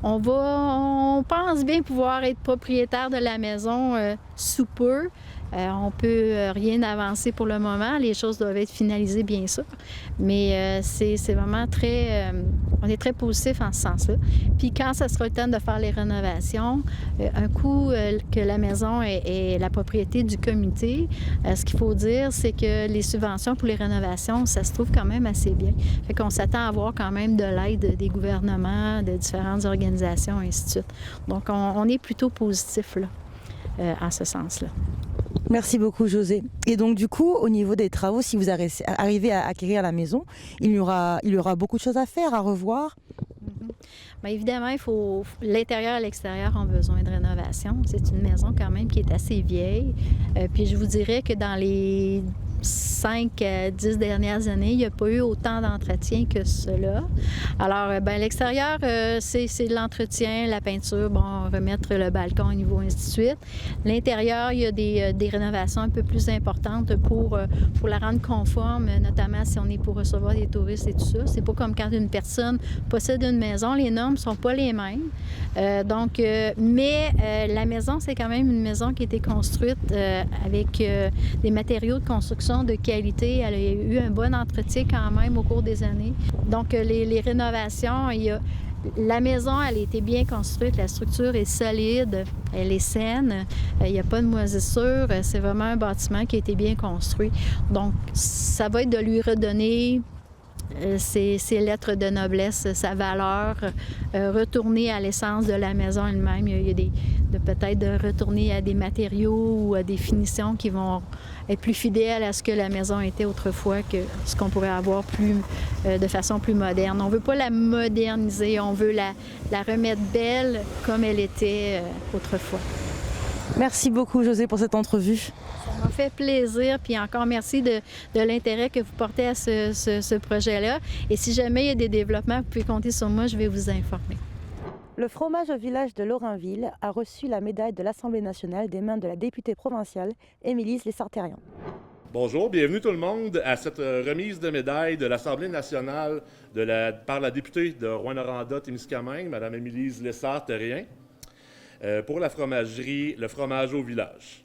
on pense bien pouvoir être propriétaire de la maison sous peu. On peut rien avancer pour le moment. Les choses doivent être finalisées, bien sûr. Mais c'est vraiment on est très positif en ce sens-là. Puis quand ça sera le temps de faire les rénovations, un coup que la maison est la propriété du comité, ce qu'il faut dire, c'est que les subventions pour les rénovations, ça se trouve quand même assez bien. Fait qu'on s'attend à avoir quand même de l'aide des gouvernements, de différentes organisations, et ainsi de suite. Donc, on est plutôt positif, là, en ce sens-là. Merci beaucoup, Josée. Et donc, du coup, au niveau des travaux, si vous arrivez à acquérir la maison, il y aura beaucoup de choses à faire, à revoir. Bien, évidemment, l'intérieur et l'extérieur ont besoin de rénovation. C'est une maison quand même qui est assez vieille. Puis je vous dirais que dans les 5 à 10 dernières années, il n'y a pas eu autant d'entretien que cela. Alors, ben, l'extérieur, c'est de l'entretien, la peinture, bon, remettre le balcon au niveau, ainsi de suite. L'intérieur, il y a des rénovations un peu plus importantes pour la rendre conforme, notamment si on est pour recevoir des touristes et tout ça. C'est pas comme quand une personne possède une maison, les normes ne sont pas les mêmes. Mais la maison, c'est quand même une maison qui a été construite avec des matériaux de construction de qualité. Elle a eu un bon entretien quand même au cours des années. Donc, les rénovations, la maison, elle a été bien construite, la structure est solide, elle est saine, il n'y a pas de moisissure, c'est vraiment un bâtiment qui a été bien construit. Donc, ça va être de lui redonner ses lettres de noblesse, sa valeur, retourner à l'essence de la maison elle-même. Il y a peut-être de retourner à des matériaux ou à des finitions qui vont être plus fidèles à ce que la maison était autrefois que ce qu'on pourrait avoir de façon plus moderne. On ne veut pas la moderniser, on veut la remettre belle comme elle était autrefois. Merci beaucoup, Josée, pour cette entrevue. Ça m'a fait plaisir, puis encore merci de l'intérêt que vous portez à ce projet-là. Et si jamais il y a des développements, vous pouvez compter sur moi, je vais vous informer. Le fromage au village de Lorrainville a reçu la médaille de l'Assemblée nationale des mains de la députée provinciale Émilise Lessartérian. Bonjour, bienvenue tout le monde à cette remise de médaille de l'Assemblée nationale par la députée de Rouyn-Noranda-Témiscamingue, Mme Émilise Lessartérian, pour la fromagerie Le Fromage au village.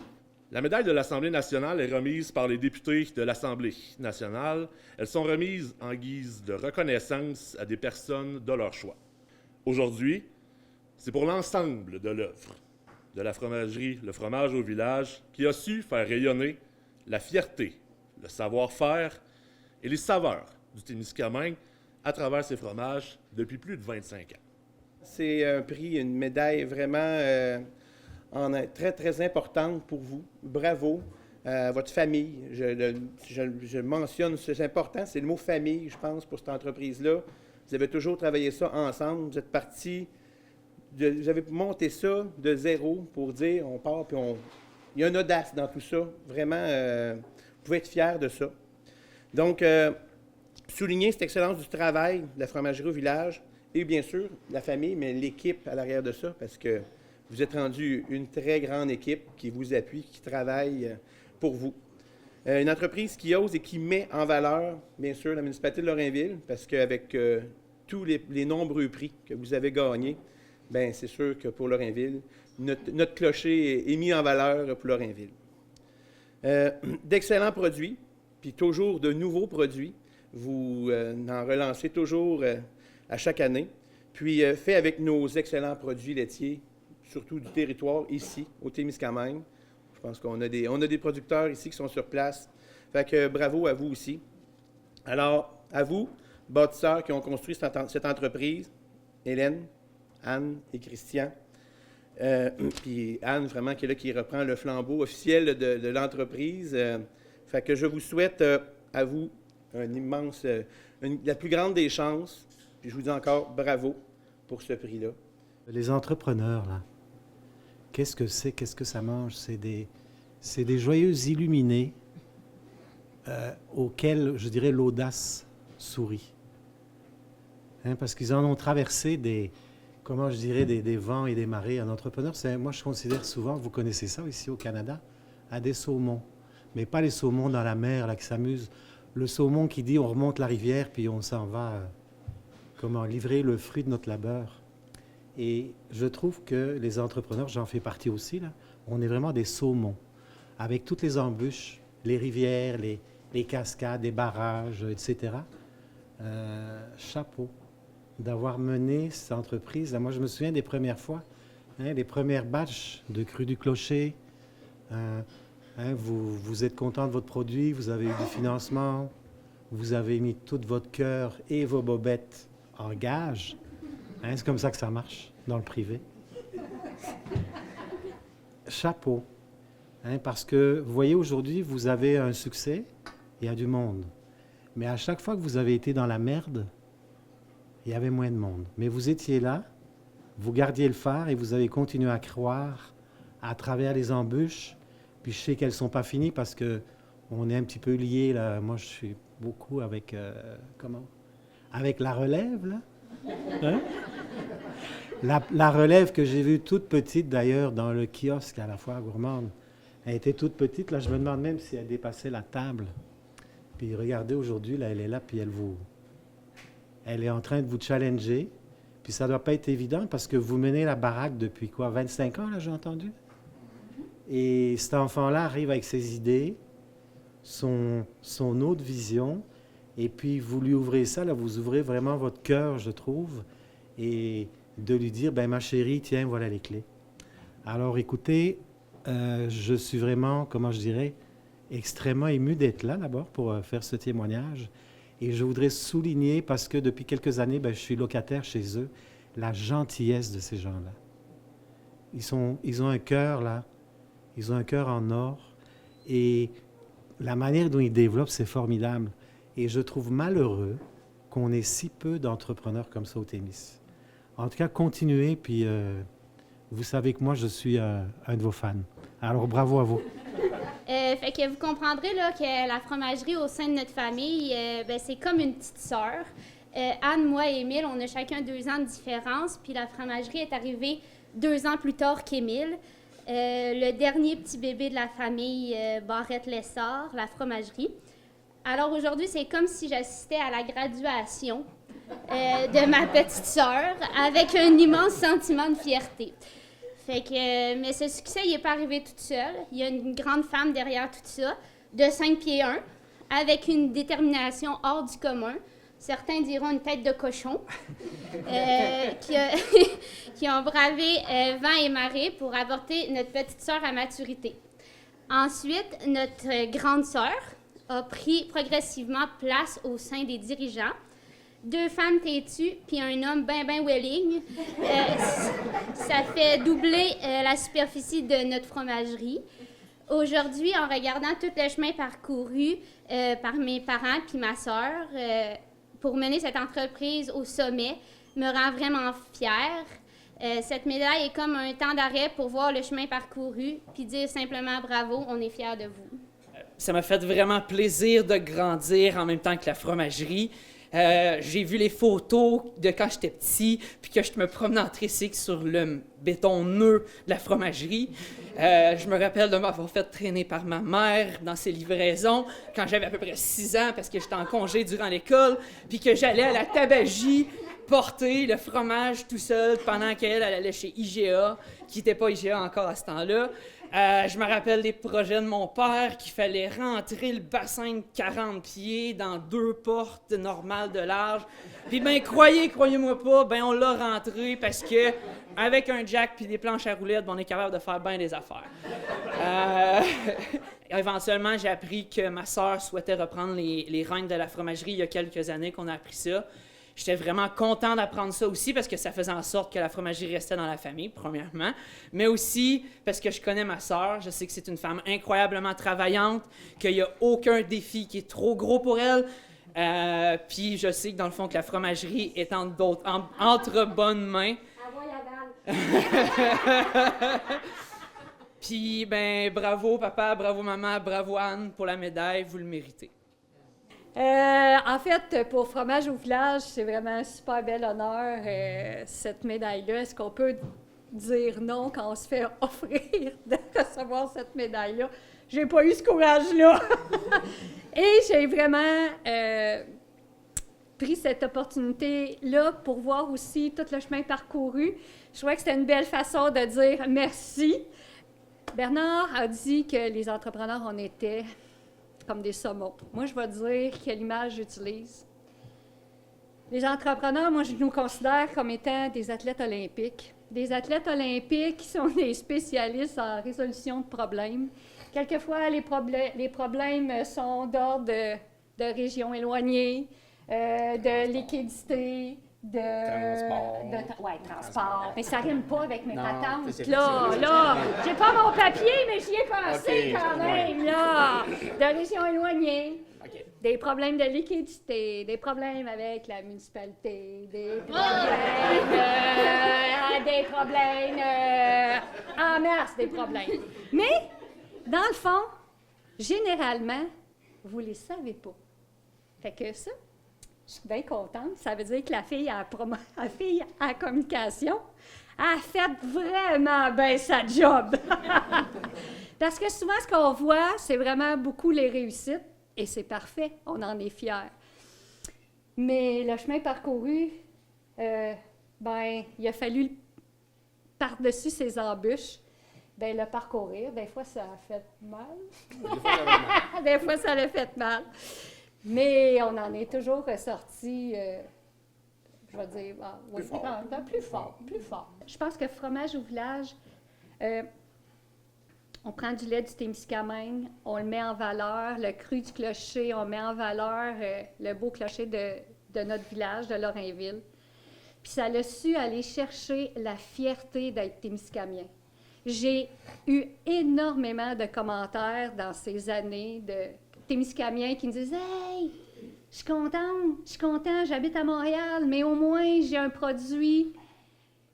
La médaille de l'Assemblée nationale est remise par les députés de l'Assemblée nationale. Elles sont remises en guise de reconnaissance à des personnes de leur choix. Aujourd'hui, c'est pour l'ensemble de l'œuvre de la fromagerie Le Fromage au village qui a su faire rayonner la fierté, le savoir-faire et les saveurs du Témiscamingue à travers ces fromages depuis plus de 25 ans. C'est un prix, une médaille vraiment très, très importante pour vous. Bravo à votre famille. Je mentionne, c'est important, c'est le mot famille, je pense, pour cette entreprise-là. Vous avez toujours travaillé ça ensemble. Vous êtes partis, vous avez monté ça de zéro pour dire on part, puis il y a une audace dans tout ça. Vraiment, vous pouvez être fiers de ça. Donc, souligner cette excellence du travail de la fromagerie au village et bien sûr la famille, mais l'équipe à l'arrière de ça, parce que vous êtes rendu une très grande équipe qui vous appuie, qui travaille pour vous. Une entreprise qui ose et qui met en valeur, bien sûr, la municipalité de Lorrainville, parce qu'avec tous les nombreux prix que vous avez gagnés, bien, c'est sûr que pour Lorrainville, notre clocher est mis en valeur pour Lorrainville. D'excellents produits, puis toujours de nouveaux produits. Vous en relancez toujours à chaque année. Puis fait avec nos excellents produits laitiers, surtout du territoire ici, au Témiscamingue. Je pense qu'on a des producteurs ici qui sont sur place. Fait que bravo à vous aussi. Alors, à vous, bâtisseurs qui ont construit cette entreprise, Hélène, Anne et Christian. Puis Anne, vraiment, qui est là, qui reprend le flambeau officiel de l'entreprise. Fait que je vous souhaite à vous la plus grande des chances. Puis je vous dis encore bravo pour ce prix-là. Les entrepreneurs, là, qu'est-ce que c'est? Qu'est-ce que ça mange? C'est des joyeux illuminés auxquels, je dirais, l'audace sourit. Hein, parce qu'ils en ont traversé des vents et des marées. Un entrepreneur, moi, je considère souvent, vous connaissez ça ici au Canada, à des saumons. Mais pas les saumons dans la mer, là, qui s'amusent. Le saumon qui dit, on remonte la rivière, puis on s'en va, livrer le fruit de notre labeur. Et je trouve que les entrepreneurs, j'en fais partie aussi, là, on est vraiment des saumons, avec toutes les embûches, les rivières, les cascades, les barrages, etc. Chapeau d'avoir mené cette entreprise. Là, moi, je me souviens des premières fois, les premières batches de cru du clocher. Vous êtes content de votre produit, vous avez eu du financement, vous avez mis tout votre cœur et vos bobettes en gage. C'est comme ça que ça marche dans le privé. Chapeau. Parce que, vous voyez, aujourd'hui, vous avez un succès, il y a du monde. Mais à chaque fois que vous avez été dans la merde, il y avait moins de monde. Mais vous étiez là, vous gardiez le phare et vous avez continué à croire à travers les embûches. Puis je sais qu'elles ne sont pas finies parce qu'on est un petit peu liés, là. Moi, je suis beaucoup avec... Avec la relève, là. Hein? La relève que j'ai vue toute petite, d'ailleurs, dans le kiosque à la Foire Gourmande. Elle était toute petite. Là, je me demande même si elle dépassait la table. Puis regardez, aujourd'hui, là, elle est là, puis elle est en train de vous challenger. Puis ça ne doit pas être évident parce que vous menez la baraque depuis quoi, 25 ans, là, j'ai entendu? Et cet enfant-là arrive avec ses idées, son autre vision, et puis vous lui ouvrez ça, là, vous ouvrez vraiment votre cœur, je trouve, et de lui dire, ben ma chérie, tiens, voilà les clés. Alors écoutez, je suis vraiment, comment je dirais, extrêmement ému d'être là d'abord pour faire ce témoignage. Et je voudrais souligner, parce que depuis quelques années, ben, je suis locataire chez eux, la gentillesse de ces gens-là. Ils ont un cœur, là, ils ont un cœur en or. Et la manière dont ils développent, c'est formidable. Et je trouve malheureux qu'on ait si peu d'entrepreneurs comme ça au Témis. En tout cas, continuez, puis vous savez que moi, je suis un de vos fans. Alors, bravo à vous. Fait que vous comprendrez là, que la fromagerie au sein de notre famille, c'est comme une petite sœur. Anne, moi et Émile, on a chacun 2 ans de différence, puis la fromagerie est arrivée 2 ans plus tard qu'Émile. Le dernier petit bébé de la famille, Barrette-Lessard, la fromagerie. Alors aujourd'hui, c'est comme si j'assistais à la graduation de ma petite sœur avec un immense sentiment de fierté. Fait que, mais ce succès, il n'est pas arrivé toute seule. Il y a une grande femme derrière tout ça, de 5 pieds 1, avec une détermination hors du commun. Certains diront une tête de cochon, qui ont bravé vent et marée pour apporter notre petite sœur à maturité. Ensuite, notre grande sœur a pris progressivement place au sein des dirigeants. 2 femmes têtues puis un homme ben willing. Ça fait doubler la superficie de notre fromagerie. Aujourd'hui, en regardant tout le chemin parcouru par mes parents puis ma sœur pour mener cette entreprise au sommet, me rend vraiment fière. Cette médaille est comme un temps d'arrêt pour voir le chemin parcouru puis dire simplement bravo, on est fiers de vous. Ça m'a fait vraiment plaisir de grandir en même temps que la fromagerie. J'ai vu les photos de quand j'étais petit, puis que je me promenais en tricycle sur le béton neuf de la fromagerie. Je me rappelle de m'avoir fait traîner par ma mère dans ses livraisons quand j'avais à peu près 6 ans parce que j'étais en congé durant l'école, puis que j'allais à la tabagie porter le fromage tout seul pendant qu'elle allait chez IGA, qui n'était pas IGA encore à ce temps-là. Je me rappelle des projets de mon père qu'il fallait rentrer le bassin de 40 pieds dans 2 portes normales de large. Puis ben croyez-moi pas, ben on l'a rentré parce que avec un jack puis des planches à roulettes, ben, on est capable de faire bien des affaires. Éventuellement, j'ai appris que ma sœur souhaitait reprendre les rênes de la fromagerie il y a quelques années qu'on a appris ça. J'étais vraiment content d'apprendre ça aussi parce que ça faisait en sorte que la fromagerie restait dans la famille, premièrement, mais aussi parce que je connais ma sœur. Je sais que c'est une femme incroyablement travaillante, qu'il n'y a aucun défi qui est trop gros pour elle. Puis je sais que dans le fond, que la fromagerie est entre bonnes mains. Puis, ben, bravo papa, bravo maman, bravo Anne pour la médaille, vous le méritez. En fait, pour Fromage au village, c'est vraiment un super bel honneur, cette médaille-là. Est-ce qu'on peut dire non quand on se fait offrir de recevoir cette médaille-là? J'ai pas eu ce courage-là. Et j'ai vraiment pris cette opportunité-là pour voir aussi tout le chemin parcouru. Je trouvais que c'était une belle façon de dire merci. Bernard a dit que les entrepreneurs, on était comme des saumons. Moi, je vais dire quelle image j'utilise. Les entrepreneurs, moi, je nous considère comme étant des athlètes olympiques. Des athlètes olympiques qui sont des spécialistes en résolution de problèmes. Quelquefois, les problèmes sont d'ordre de régions éloignées, de liquidité, transport. Mais ça rime pas avec mes patentes. Là, j'ai pas mon papier, mais j'y ai pensé quand même, là. De régions éloignées. Des problèmes de liquidité, des problèmes avec la municipalité, des problèmes, en masse des problèmes. Mais, dans le fond, généralement, vous les savez pas. Fait que ça, je suis bien contente. Ça veut dire que la fille à communication a fait vraiment bien sa job. Parce que souvent, ce qu'on voit, c'est vraiment beaucoup les réussites, et c'est parfait, on en est fiers. Mais le chemin parcouru, il a fallu, par-dessus ces embûches, le parcourir. Des fois, ça a fait mal. Des fois, ça l'a fait mal. Mais on en est toujours ressorti, je vais dire, oui, plus fort. Je pense que fromage au village, on prend du lait du Témiscamingue, on le met en valeur, le cru du clocher, on met en valeur le beau clocher de notre village, de Lorrainville. Puis ça a su aller chercher la fierté d'être Témiscamien. J'ai eu énormément de commentaires dans ces années de Témiscamiens qui me disent « Hey, je suis content, j'habite à Montréal, mais au moins j'ai un produit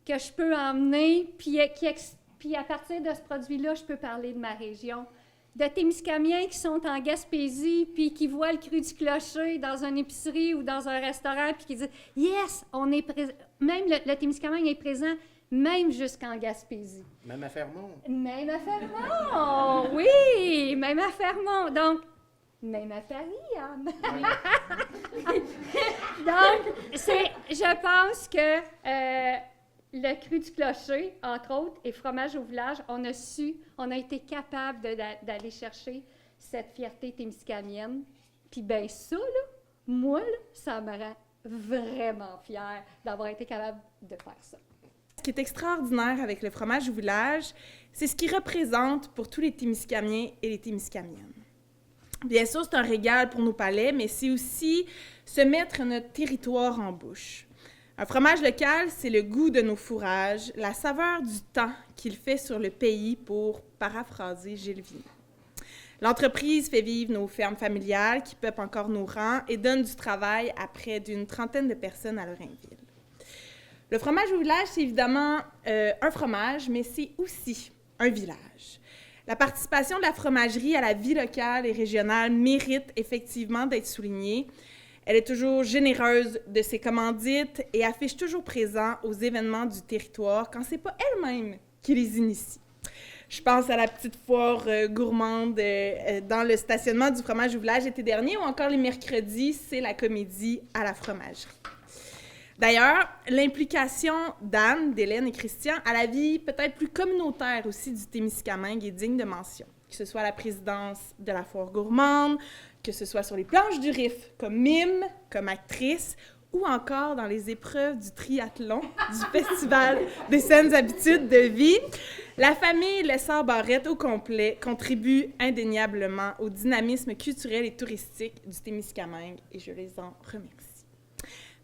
que je peux emmener, puis à partir de ce produit-là, je peux parler de ma région. » De Témiscamiens qui sont en Gaspésie, puis qui voient le cru du clocher dans une épicerie ou dans un restaurant, puis qui disent « Yes, on est présent. » Même le Témiscamingue est présent, même jusqu'en Gaspésie. Même à Fermont. Même à Fermont, oui, même à Fermont. Donc, même à Paris, Anne. Donc, je pense que le cru du clocher, entre autres, et fromage au village, on a été capable d'aller chercher cette fierté témiscamienne. Puis bien ça, là, moi, là, ça me rend vraiment fière d'avoir été capable de faire ça. Ce qui est extraordinaire avec le fromage au village, c'est ce qu'il représente pour tous les Témiscamiens et les Témiscamiennes. Bien sûr, c'est un régal pour nos palais, mais c'est aussi se mettre notre territoire en bouche. Un fromage local, c'est le goût de nos fourrages, la saveur du temps qu'il fait sur le pays, pour paraphraser Gilles Vigneault. L'entreprise fait vivre nos fermes familiales qui peuplent encore nos rangs et donne du travail à près d'une trentaine de personnes à Lorrainville. Le fromage au village, c'est évidemment un fromage, mais c'est aussi un village. La participation de la fromagerie à la vie locale et régionale mérite effectivement d'être soulignée. Elle est toujours généreuse de ses commandites et affiche toujours présent aux événements du territoire quand c'est pas elle-même qui les initie. Je pense à la petite foire gourmande dans le stationnement du fromage au village l'été dernier, ou encore les mercredis, c'est la comédie à la fromagerie. D'ailleurs, l'implication d'Anne, d'Hélène et Christian à la vie peut-être plus communautaire aussi du Témiscamingue est digne de mention, que ce soit à la présidence de la foire gourmande, que ce soit sur les planches du RIF, comme mime, comme actrice, ou encore dans les épreuves du triathlon du Festival des saines habitudes de vie. La famille Lessard-Barrette au complet contribue indéniablement au dynamisme culturel et touristique du Témiscamingue, et je les en remercie.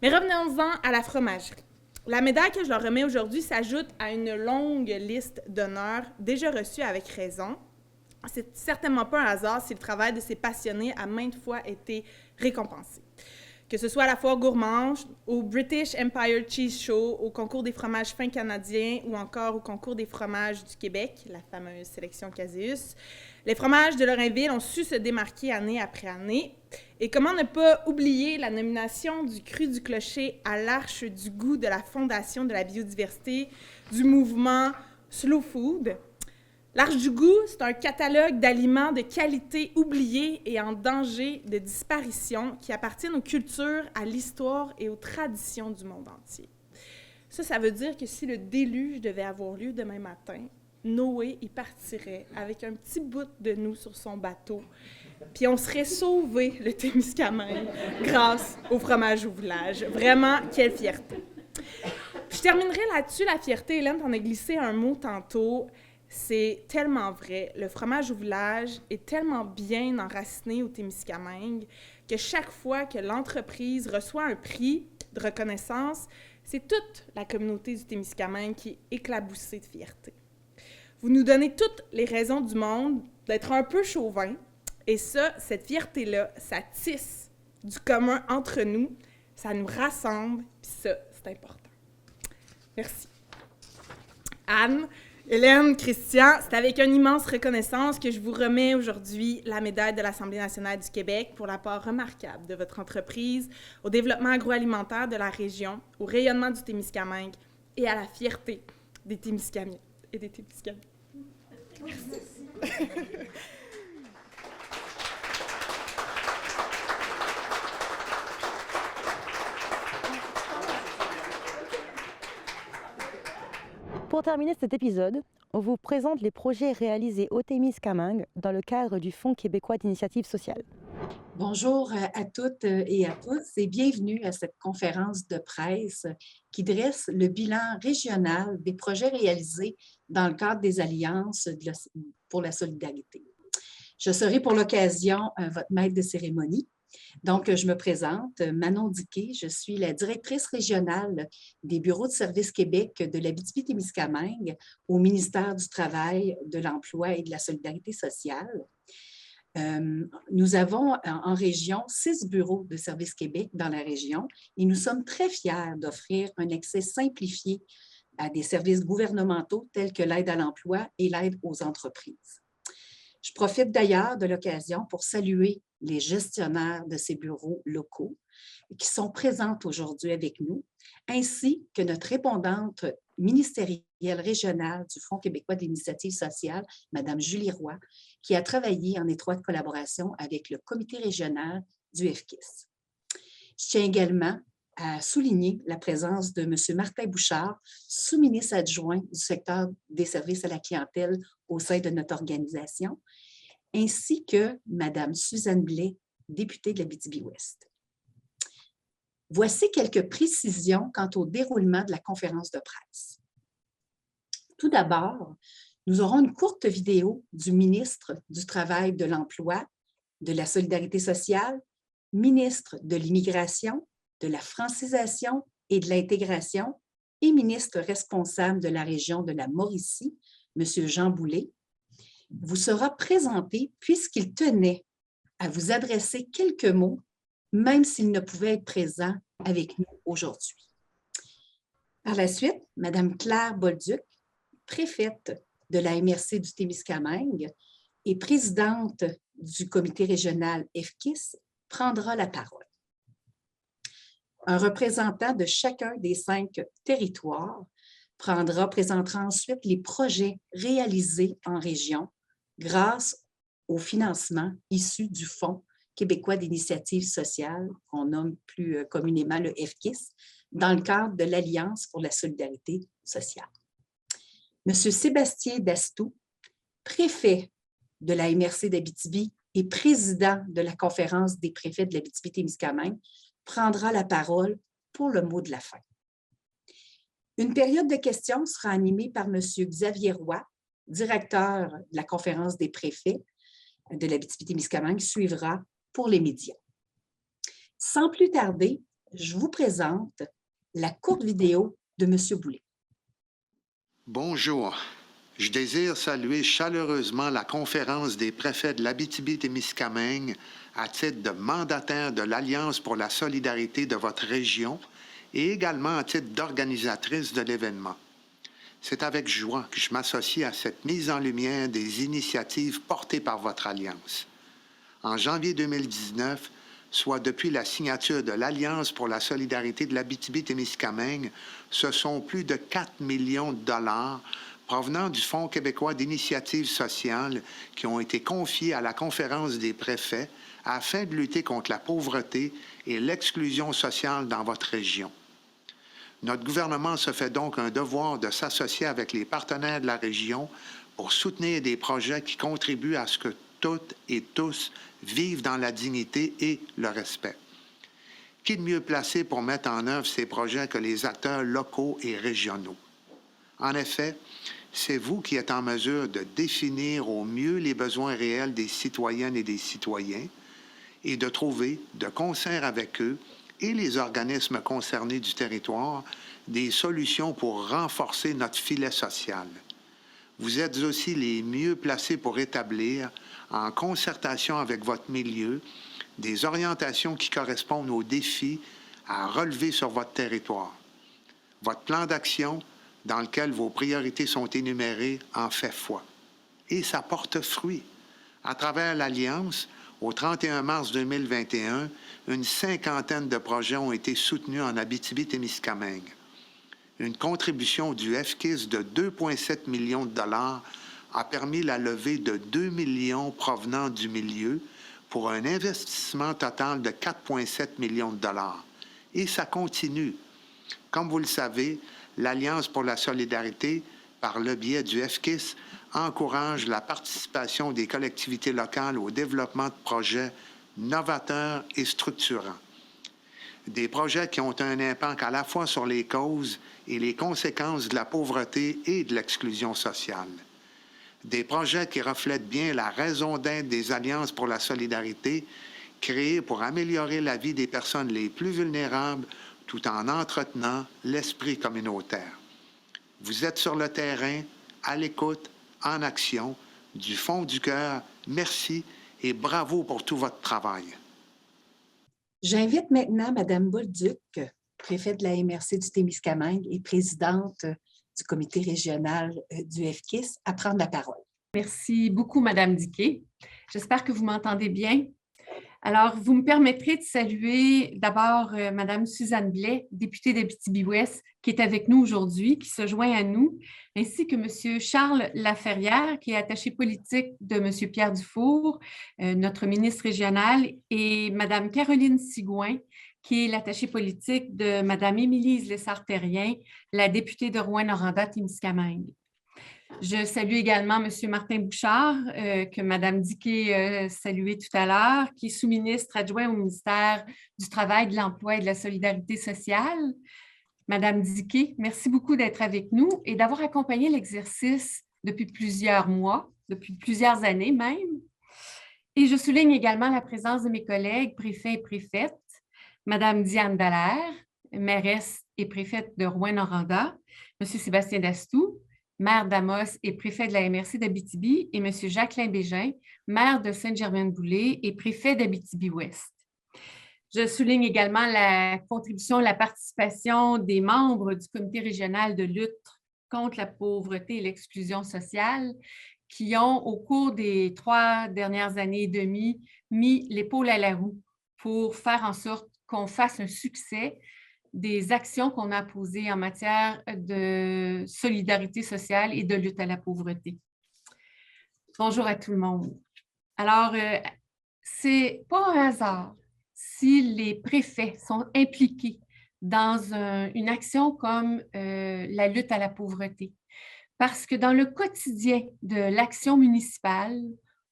Mais revenons-en à la fromagerie. La médaille que je leur remets aujourd'hui s'ajoute à une longue liste d'honneurs déjà reçus avec raison. C'est certainement pas un hasard si le travail de ces passionnés a maintes fois été récompensé. Que ce soit à la foire gourmande, au British Empire Cheese Show, au concours des fromages fins canadiens ou encore au concours des fromages du Québec, la fameuse sélection Caseus, les fromages de Lorrainville ont su se démarquer année après année. Et comment ne pas oublier la nomination du cru du clocher à l'Arche du goût de la Fondation de la biodiversité du mouvement Slow Food. L'Arche du goût, c'est un catalogue d'aliments de qualité oubliés et en danger de disparition qui appartiennent aux cultures, à l'histoire et aux traditions du monde entier. Ça veut dire que si le déluge devait avoir lieu demain matin, Noé y partirait avec un petit bout de nous sur son bateau, puis on serait sauvé, le Témiscamingue, grâce au fromage au village. Vraiment, quelle fierté! Je terminerai là-dessus, la fierté. Hélène t'en a glissé un mot tantôt. C'est tellement vrai. Le fromage au village est tellement bien enraciné au Témiscamingue que chaque fois que l'entreprise reçoit un prix de reconnaissance, c'est toute la communauté du Témiscamingue qui est éclaboussée de fierté. Vous nous donnez toutes les raisons du monde d'être un peu chauvin Et ça, cette fierté-là, ça tisse du commun entre nous, ça nous rassemble, puis ça, c'est important. Merci. Anne, Hélène, Christian, c'est avec une immense reconnaissance que je vous remets aujourd'hui la médaille de l'Assemblée nationale du Québec pour l'apport remarquable de votre entreprise au développement agroalimentaire de la région, au rayonnement du Témiscamingue et à la fierté des Témiscamiens et des Témiscamiens. Merci. Pour terminer cet épisode, on vous présente les projets réalisés au Témiscamingue dans le cadre du Fonds québécois d'initiative sociale. Bonjour à toutes et à tous et bienvenue à cette conférence de presse qui dresse le bilan régional des projets réalisés dans le cadre des Alliances pour la solidarité. Je serai pour l'occasion votre maître de cérémonie. Donc, je me présente, Manon Diquet, je suis la directrice régionale des bureaux de services Québec de l'Abitibi-Témiscamingue au ministère du Travail, de l'Emploi et de la Solidarité sociale. Nous avons en région 6 bureaux de services Québec dans la région et nous sommes très fiers d'offrir un accès simplifié à des services gouvernementaux tels que l'aide à l'emploi et l'aide aux entreprises. Je profite d'ailleurs de l'occasion pour saluer les gestionnaires de ces bureaux locaux qui sont présentes aujourd'hui avec nous, ainsi que notre répondante ministérielle régionale du Fonds québécois d'initiative sociale, Mme Julie Roy, qui a travaillé en étroite collaboration avec le comité régional du FKIS. Je tiens également à souligner la présence de M. Martin Bouchard, sous-ministre adjoint du secteur des services à la clientèle au sein de notre organisation, ainsi que Mme Suzanne Blais, députée de l'Abitibi-Ouest. Voici quelques précisions quant au déroulement de la conférence de presse. Tout d'abord, nous aurons une courte vidéo du ministre du Travail, de l'Emploi, de la Solidarité sociale, ministre de l'Immigration, de la Francisation et de l'Intégration et ministre responsable de la région de la Mauricie, M. Jean Boulet, vous sera présenté puisqu'il tenait à vous adresser quelques mots, même s'il ne pouvait être présent avec nous aujourd'hui. Par la suite, Mme Claire Bolduc, préfète de la MRC du Témiscamingue et présidente du comité régional FKIS, prendra la parole. Un représentant de chacun des 5 territoires présentera ensuite les projets réalisés en région grâce au financement issu du Fonds québécois d'initiative sociale, qu'on nomme plus communément le FKIS, dans le cadre de l'Alliance pour la solidarité sociale. M. Sébastien Dastou, préfet de la MRC d'Abitibi et président de la Conférence des préfets de l'Abitibi-Témiscamingue, prendra la parole pour le mot de la fin. Une période de questions sera animée par M. Xavier Roy, directeur de la Conférence des préfets de l'Abitibi-Témiscamingue, suivra pour les médias. Sans plus tarder, je vous présente la courte vidéo de M. Boulet. Bonjour. Je désire saluer chaleureusement la Conférence des préfets de l'Abitibi-Témiscamingue à titre de mandataire de l'Alliance pour la solidarité de votre région et également à titre d'organisatrice de l'événement. C'est avec joie que je m'associe à cette mise en lumière des initiatives portées par votre Alliance. En janvier 2019, soit depuis la signature de l'Alliance pour la solidarité de l'Abitibi-Témiscamingue, ce sont plus de 4 millions de dollars provenant du Fonds québécois d'initiative sociale qui ont été confiés à la Conférence des préfets afin de lutter contre la pauvreté et l'exclusion sociale dans votre région. Notre gouvernement se fait donc un devoir de s'associer avec les partenaires de la région pour soutenir des projets qui contribuent à ce que toutes et tous vivent dans la dignité et le respect. Qui de mieux placé pour mettre en œuvre ces projets que les acteurs locaux et régionaux? En effet, c'est vous qui êtes en mesure de définir au mieux les besoins réels des citoyennes et des citoyens et de trouver, de concert avec eux et les organismes concernés du territoire, des solutions pour renforcer notre filet social. vous êtes aussi les mieux placés pour établir, en concertation avec votre milieu, des orientations qui correspondent aux défis à relever sur votre territoire. Votre plan d'action, dans lequel vos priorités sont énumérées, en fait foi. Et ça porte fruit. À travers l'Alliance, au 31 mars 2021, une 50aine de projets ont été soutenus en Abitibi-Témiscamingue. Une contribution du FKIS de 2,7 millions de dollars a permis la levée de 2 millions provenant du milieu pour un investissement total de 4,7 millions de dollars. Et ça continue. Comme vous le savez, l'Alliance pour la solidarité, par le biais du FKIS, encourage la participation des collectivités locales au développement de projets novateurs et structurants. Des projets qui ont un impact à la fois sur les causes et les conséquences de la pauvreté et de l'exclusion sociale. Des projets qui reflètent bien la raison d'être des Alliances pour la solidarité, créées pour améliorer la vie des personnes les plus vulnérables tout en entretenant l'esprit communautaire. Vous êtes sur le terrain, à l'écoute, en action, du fond du cœur. Merci et bravo pour tout votre travail. J'invite maintenant Mme Bolduc, préfète de la MRC du Témiscamingue et présidente du comité régional du FKIS, à prendre la parole. Merci beaucoup, Mme Diquet. J'espère que vous m'entendez bien. Alors, vous me permettrez de saluer d'abord Mme Suzanne Blais, députée d'Abitibi-Ouest, qui est avec nous aujourd'hui, qui se joint à nous, ainsi que M. Charles Laferrière, qui est attaché politique de M. Pierre Dufour, notre ministre régional, et Mme Caroline Sigouin, qui est l'attachée politique de Mme Émilie Lessard-Terrien, la députée de Rouyn-Noranda-Témiscamingue. Je salue également M. Martin Bouchard, que Mme Diquet saluait tout à l'heure, qui est sous-ministre adjoint au ministère du Travail, de l'Emploi et de la Solidarité sociale. Mme Diquet, merci beaucoup d'être avec nous et d'avoir accompagné l'exercice depuis plusieurs mois, depuis plusieurs années même. Et je souligne également la présence de mes collègues préfets et préfètes, Mme Diane Dallaire, mairesse et préfète de Rouyn-Noranda, M. Sébastien Dastou, maire d'Amos et préfet de la MRC d'Abitibi, et M. Jacqueline Bégin, maire de Sainte-Germaine-Boulay et préfet d'Abitibi-Ouest. Je souligne également la contribution, la participation des membres du comité régional de lutte contre la pauvreté et l'exclusion sociale qui ont, au cours des 3 dernières années et demie, mis l'épaule à la roue pour faire en sorte qu'on fasse un succès des actions qu'on a posées en matière de solidarité sociale et de lutte à la pauvreté. Bonjour à tout le monde. Alors, c'est pas un hasard si les préfets sont impliqués dans une action comme la lutte à la pauvreté. Parce que dans le quotidien de l'action municipale,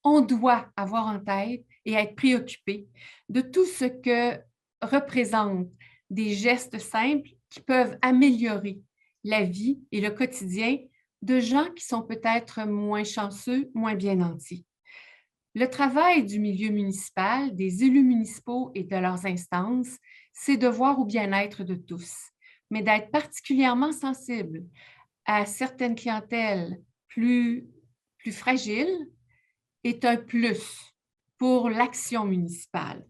on doit avoir en tête et être préoccupé de tout ce que représentent des gestes simples qui peuvent améliorer la vie et le quotidien de gens qui sont peut-être moins chanceux, moins bien nantis. Le travail du milieu municipal, des élus municipaux et de leurs instances, c'est de voir au bien-être de tous, mais d'être particulièrement sensible à certaines clientèles plus fragiles est un plus pour l'action municipale.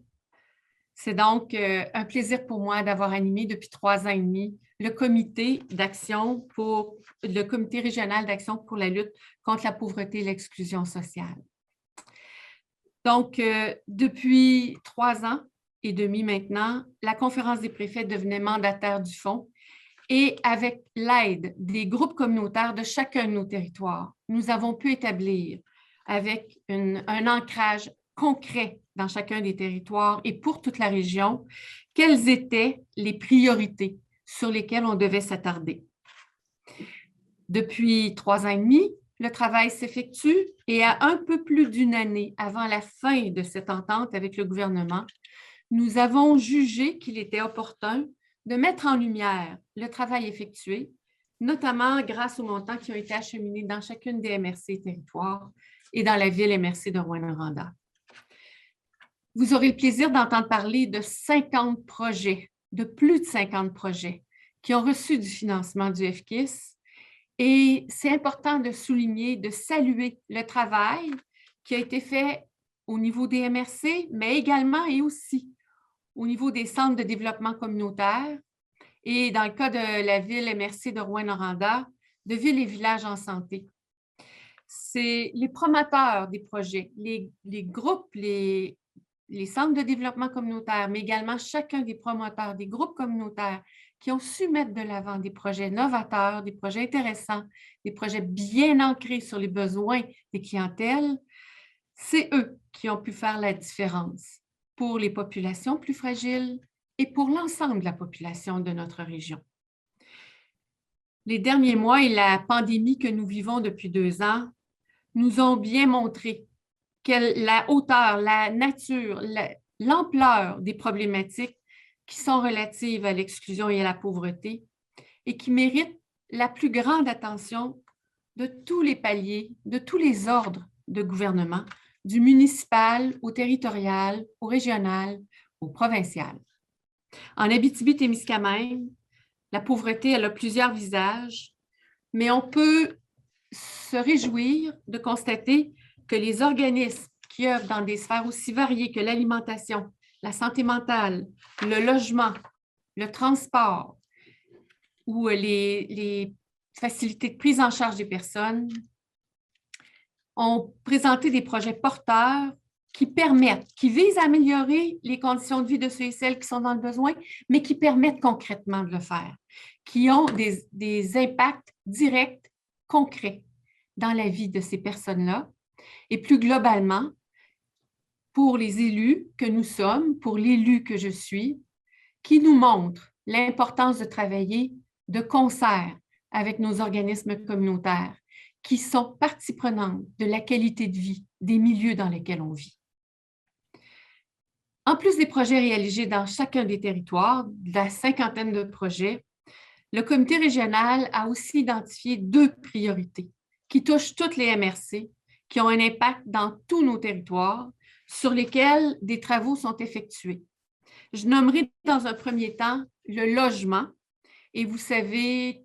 C'est donc un plaisir pour moi d'avoir animé depuis 3 ans et demi le comité régional d'action pour la lutte contre la pauvreté et l'exclusion sociale. Donc, depuis 3 ans et demi maintenant, la conférence des préfets devenait mandataire du fonds et avec l'aide des groupes communautaires de chacun de nos territoires, nous avons pu établir avec un ancrage concret dans chacun des territoires et pour toute la région, quelles étaient les priorités sur lesquelles on devait s'attarder. Depuis 3 ans et demi, le travail s'effectue et à un peu plus d'1 année avant la fin de cette entente avec le gouvernement, nous avons jugé qu'il était opportun de mettre en lumière le travail effectué, notamment grâce aux montants qui ont été acheminés dans chacune des MRC territoires et dans la ville MRC de Rouyn-Noranda. Vous aurez le plaisir d'entendre parler de 50 projets, de plus de 50 projets qui ont reçu du financement du FKIS Et c'est important de souligner, de saluer le travail qui a été fait au niveau des MRC, mais également et aussi au niveau des centres de développement communautaire et dans le cas de la ville MRC de Rouyn-Noranda, de villes et villages en santé. C'est les promoteurs des projets, les groupes, les centres de développement communautaire, mais également chacun des promoteurs, des groupes communautaires qui ont su mettre de l'avant des projets novateurs, des projets intéressants, des projets bien ancrés sur les besoins des clientèles. C'est eux qui ont pu faire la différence pour les populations plus fragiles et pour l'ensemble de la population de notre région. Les derniers mois et la pandémie que nous vivons depuis 2 ans nous ont bien montré la hauteur, la nature, l'ampleur des problématiques qui sont relatives à l'exclusion et à la pauvreté et qui méritent la plus grande attention de tous les paliers, de tous les ordres de gouvernement, du municipal au territorial, au régional, au provincial. En Abitibi-Témiscamingue, la pauvreté, elle a plusieurs visages, mais on peut se réjouir de constater que les organismes qui œuvrent dans des sphères aussi variées que l'alimentation, la santé mentale, le logement, le transport ou les facilités de prise en charge des personnes ont présenté des projets porteurs qui visent à améliorer les conditions de vie de ceux et celles qui sont dans le besoin, mais qui permettent concrètement de le faire, qui ont des impacts directs, concrets dans la vie de ces personnes-là. Et plus globalement, pour les élus que nous sommes, pour l'élu que je suis, qui nous montre l'importance de travailler de concert avec nos organismes communautaires, qui sont partie prenante de la qualité de vie des milieux dans lesquels on vit. En plus des projets réalisés dans chacun des territoires, de la 50aine de projets, le comité régional a aussi identifié 2 priorités qui touchent toutes les MRC, qui ont un impact dans tous nos territoires, sur lesquels des travaux sont effectués. Je nommerai dans un premier temps le logement, et vous savez,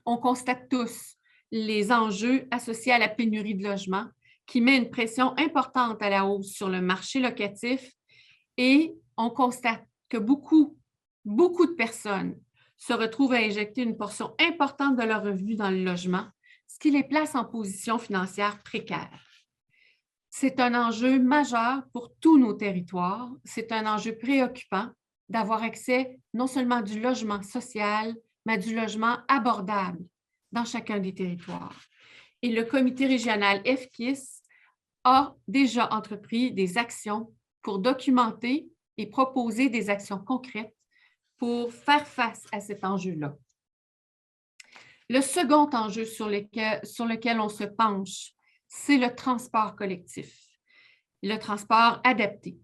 on constate tous les enjeux associés à la pénurie de logement qui met une pression importante à la hausse sur le marché locatif et on constate que beaucoup de personnes se retrouvent à injecter une portion importante de leurs revenus dans le logement, ce qui les place en position financière précaire. C'est un enjeu majeur pour tous nos territoires. C'est un enjeu préoccupant d'avoir accès non seulement à du logement social, mais à du logement abordable dans chacun des territoires. Et le comité régional FKIS a déjà entrepris des actions pour documenter et proposer des actions concrètes pour faire face à cet enjeu-là. Le second enjeu sur lequel on se penche, c'est le transport collectif, le transport adapté,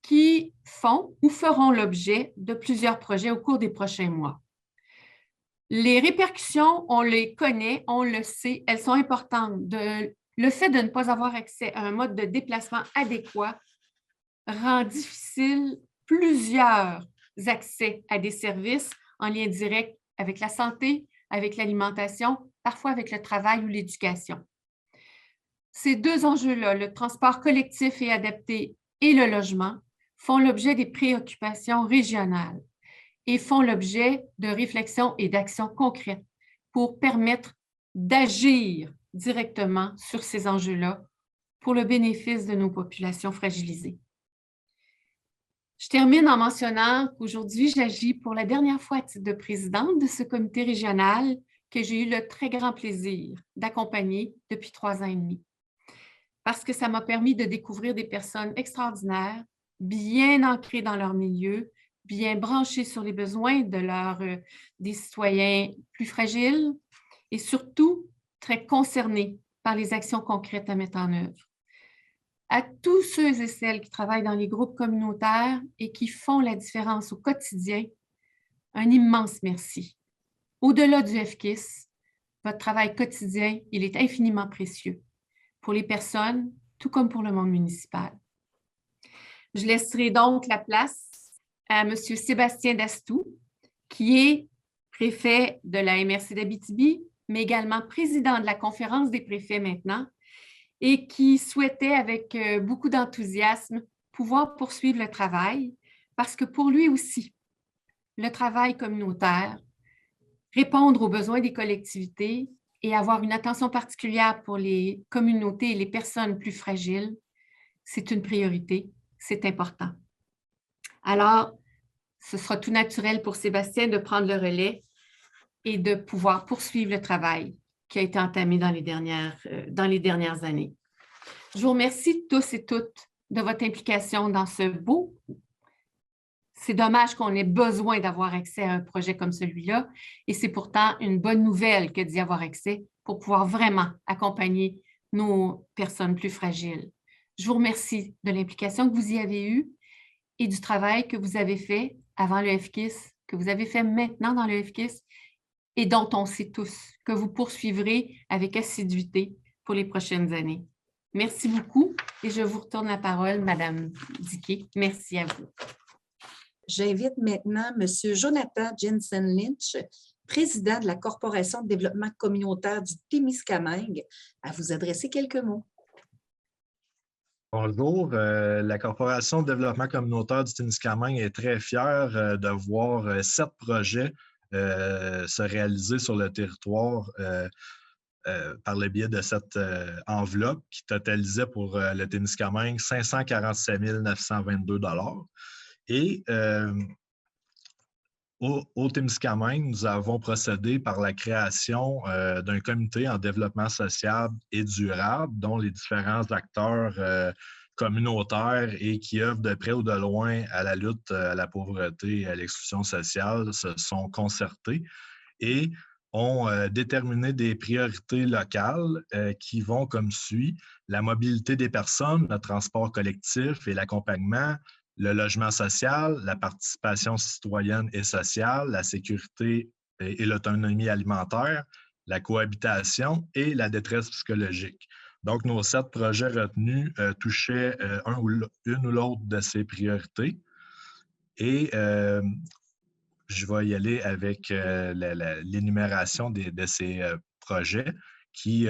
qui font ou feront l'objet de plusieurs projets au cours des prochains mois. Les répercussions, on les connaît, on le sait, elles sont importantes. Le fait de ne pas avoir accès à un mode de déplacement adéquat rend difficile plusieurs accès à des services en lien direct avec la santé, avec l'alimentation, parfois avec le travail ou l'éducation. Ces 2 enjeux-là, le transport collectif et adapté et le logement, font l'objet des préoccupations régionales et font l'objet de réflexions et d'actions concrètes pour permettre d'agir directement sur ces enjeux-là pour le bénéfice de nos populations fragilisées. Je termine en mentionnant qu'aujourd'hui, j'agis pour la dernière fois à titre de présidente de ce comité régional que j'ai eu le très grand plaisir d'accompagner depuis 3 ans et demi. Parce que ça m'a permis de découvrir des personnes extraordinaires, bien ancrées dans leur milieu, bien branchées sur les besoins des citoyens plus fragiles et surtout très concernés par les actions concrètes à mettre en œuvre. À tous ceux et celles qui travaillent dans les groupes communautaires et qui font la différence au quotidien, un immense merci. Au-delà du FKIS, votre travail quotidien, il est infiniment précieux pour les personnes, tout comme pour le monde municipal. Je laisserai donc la place à M. Sébastien Dastou, qui est préfet de la MRC d'Abitibi, mais également président de la conférence des préfets maintenant, et qui souhaitait avec beaucoup d'enthousiasme pouvoir poursuivre le travail, parce que pour lui aussi, le travail communautaire, répondre aux besoins des collectivités et avoir une attention particulière pour les communautés et les personnes plus fragiles, c'est une priorité, c'est important. Alors, ce sera tout naturel pour Sébastien de prendre le relais et de pouvoir poursuivre le travail qui a été entamé dans les dernières années. Je vous remercie tous et toutes de votre implication dans ce beau. C'est dommage qu'on ait besoin d'avoir accès à un projet comme celui-là, et c'est pourtant une bonne nouvelle que d'y avoir accès pour pouvoir vraiment accompagner nos personnes plus fragiles. Je vous remercie de l'implication que vous y avez eue et du travail que vous avez fait avant le FKIS, que vous avez fait maintenant dans le FKIS et dont on sait tous que vous poursuivrez avec assiduité pour les prochaines années. Merci beaucoup et je vous retourne la parole, Madame Diquet. Merci à vous. J'invite maintenant M. Jonathan Jensen-Lynch, président de la Corporation de développement communautaire du Témiscamingue, à vous adresser quelques mots. Bonjour, la Corporation de développement communautaire du Témiscamingue est très fière de voir 7 projets se réaliser sur le territoire par le biais de cette enveloppe qui totalisait pour le Témiscamingue 547 922 $. Et au Témiscamingue, nous avons procédé par la création d'un comité en développement social et durable dont les différents acteurs communautaires et qui œuvrent de près ou de loin à la lutte à la pauvreté et à l'exclusion sociale se sont concertés et ont déterminé des priorités locales qui vont comme suit: la mobilité des personnes, le transport collectif et l'accompagnement, le logement social, la participation citoyenne et sociale, la sécurité et l'autonomie alimentaire, la cohabitation et la détresse psychologique. Donc, nos 7 projets retenus touchaient une ou l'autre de ces priorités. Et je vais y aller avec l'énumération de ces projets qui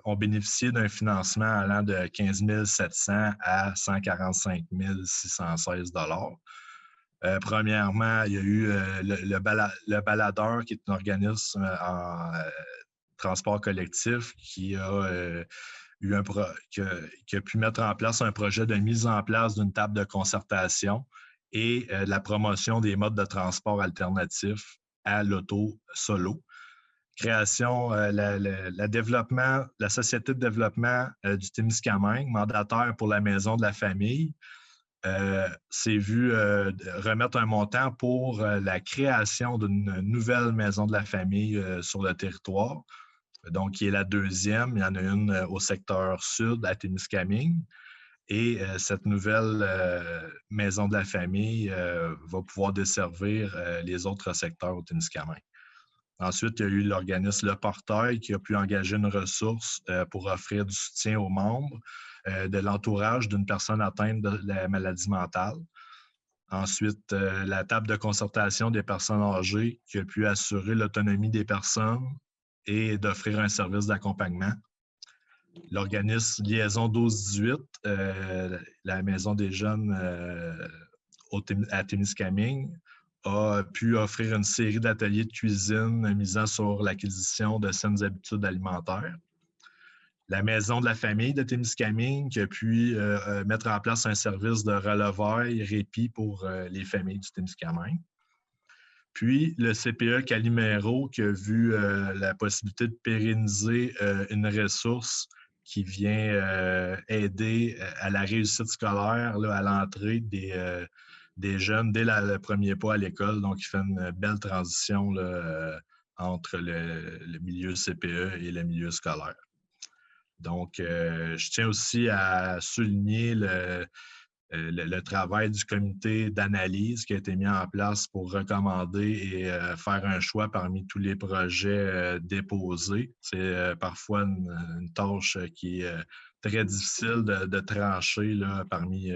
ont bénéficié d'un financement allant de 15 700 à 145 616 $. Premièrement, il y a eu le Baladeur, qui est un organisme en transport collectif qui a pu mettre en place un projet de mise en place d'une table de concertation et la promotion des modes de transport alternatifs à l'auto solo. Création, la Société de développement du Témiscamingue, mandataire pour la Maison de la famille, s'est vu remettre un montant pour la création d'une nouvelle Maison de la famille sur le territoire, donc qui est la 2e. Il y en a une au secteur sud, à Témiscamingue. Et cette nouvelle Maison de la famille va pouvoir desservir les autres secteurs au Témiscamingue. Ensuite, il y a eu l'organisme Le Portail qui a pu engager une ressource pour offrir du soutien aux membres de l'entourage d'une personne atteinte de la maladie mentale. Ensuite, la table de concertation des personnes âgées qui a pu assurer l'autonomie des personnes et d'offrir un service d'accompagnement. L'organisme Liaison 12-18, la Maison des jeunes à Témiscamingue, a pu offrir une série d'ateliers de cuisine misant sur l'acquisition de saines habitudes alimentaires. La Maison de la famille de Témiscamingue qui a pu mettre en place un service de relevailles, répit pour les familles du Témiscamingue. Puis le CPE Calimero qui a vu la possibilité de pérenniser une ressource qui vient aider à la réussite scolaire là, à l'entrée des jeunes dès le premier pas à l'école. Donc, il fait une belle transition là, entre le milieu CPE et le milieu scolaire. Donc, je tiens aussi à souligner le travail du comité d'analyse qui a été mis en place pour recommander et faire un choix parmi tous les projets déposés. C'est parfois une tâche qui est très difficile de trancher là, parmi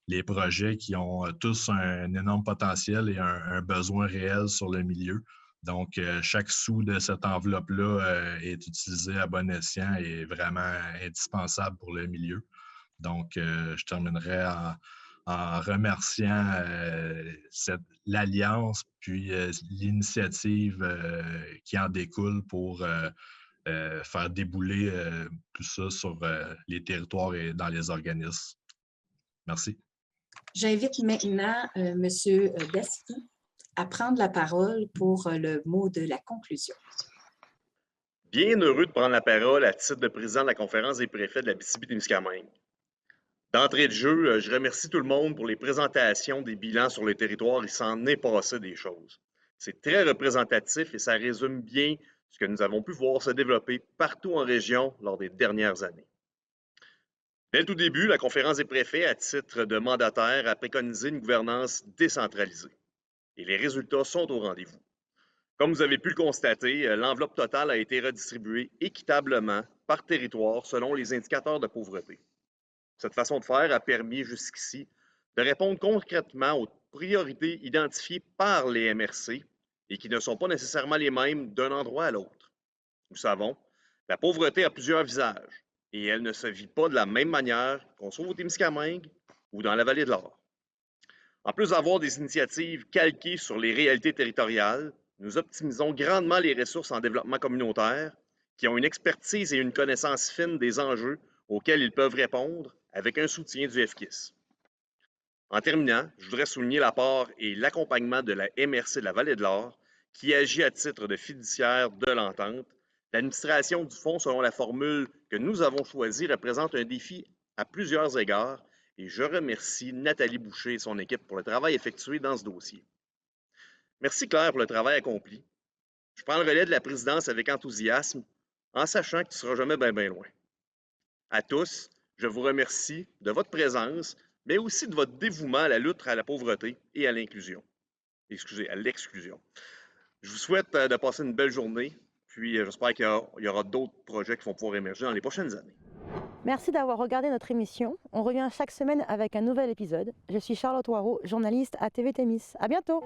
les projets qui ont tous un énorme potentiel et un besoin réel sur le milieu. Donc, chaque sou de cette enveloppe-là est utilisé à bon escient et est vraiment indispensable pour le milieu. Donc, je terminerai en remerciant l'Alliance puis l'initiative qui en découle pour faire débouler tout ça sur les territoires et dans les organismes. Merci. J'invite maintenant M. Daski à prendre la parole pour le mot de la conclusion. Bien heureux de prendre la parole à titre de président de la conférence des préfets de l'Abitibi-Témiscamingue. D'entrée de jeu, je remercie tout le monde pour les présentations des bilans sur les territoires. Il s'en est passé des choses. C'est très représentatif et ça résume bien ce que nous avons pu voir se développer partout en région lors des dernières années. Dès le tout début, la conférence des préfets, à titre de mandataire, a préconisé une gouvernance décentralisée. Et les résultats sont au rendez-vous. Comme vous avez pu le constater, l'enveloppe totale a été redistribuée équitablement par territoire selon les indicateurs de pauvreté. Cette façon de faire a permis jusqu'ici de répondre concrètement aux priorités identifiées par les MRC et qui ne sont pas nécessairement les mêmes d'un endroit à l'autre. Nous savons, la pauvreté a plusieurs visages et elle ne se vit pas de la même manière qu'on se trouve au Témiscamingue ou dans la vallée de l'Or. En plus d'avoir des initiatives calquées sur les réalités territoriales, nous optimisons grandement les ressources en développement communautaire qui ont une expertise et une connaissance fine des enjeux auxquels ils peuvent répondre avec un soutien du FKIS. En terminant, je voudrais souligner l'apport et l'accompagnement de la MRC de la Vallée de l'Or, qui agit à titre de fiduciaire de l'entente. L'administration du fonds selon la formule que nous avons choisie représente un défi à plusieurs égards et je remercie Nathalie Boucher et son équipe pour le travail effectué dans ce dossier. Merci Claire pour le travail accompli. Je prends le relais de la présidence avec enthousiasme en sachant que tu ne seras jamais bien loin. À tous, je vous remercie de votre présence, mais aussi de votre dévouement à la lutte à la pauvreté et à l'inclusion. Excusez, à l'exclusion. Je vous souhaite de passer une belle journée, puis j'espère qu'il y aura d'autres projets qui vont pouvoir émerger dans les prochaines années. Merci d'avoir regardé notre émission. On revient chaque semaine avec un nouvel épisode. Je suis Charlotte Waro, journaliste à TV Témis. À bientôt!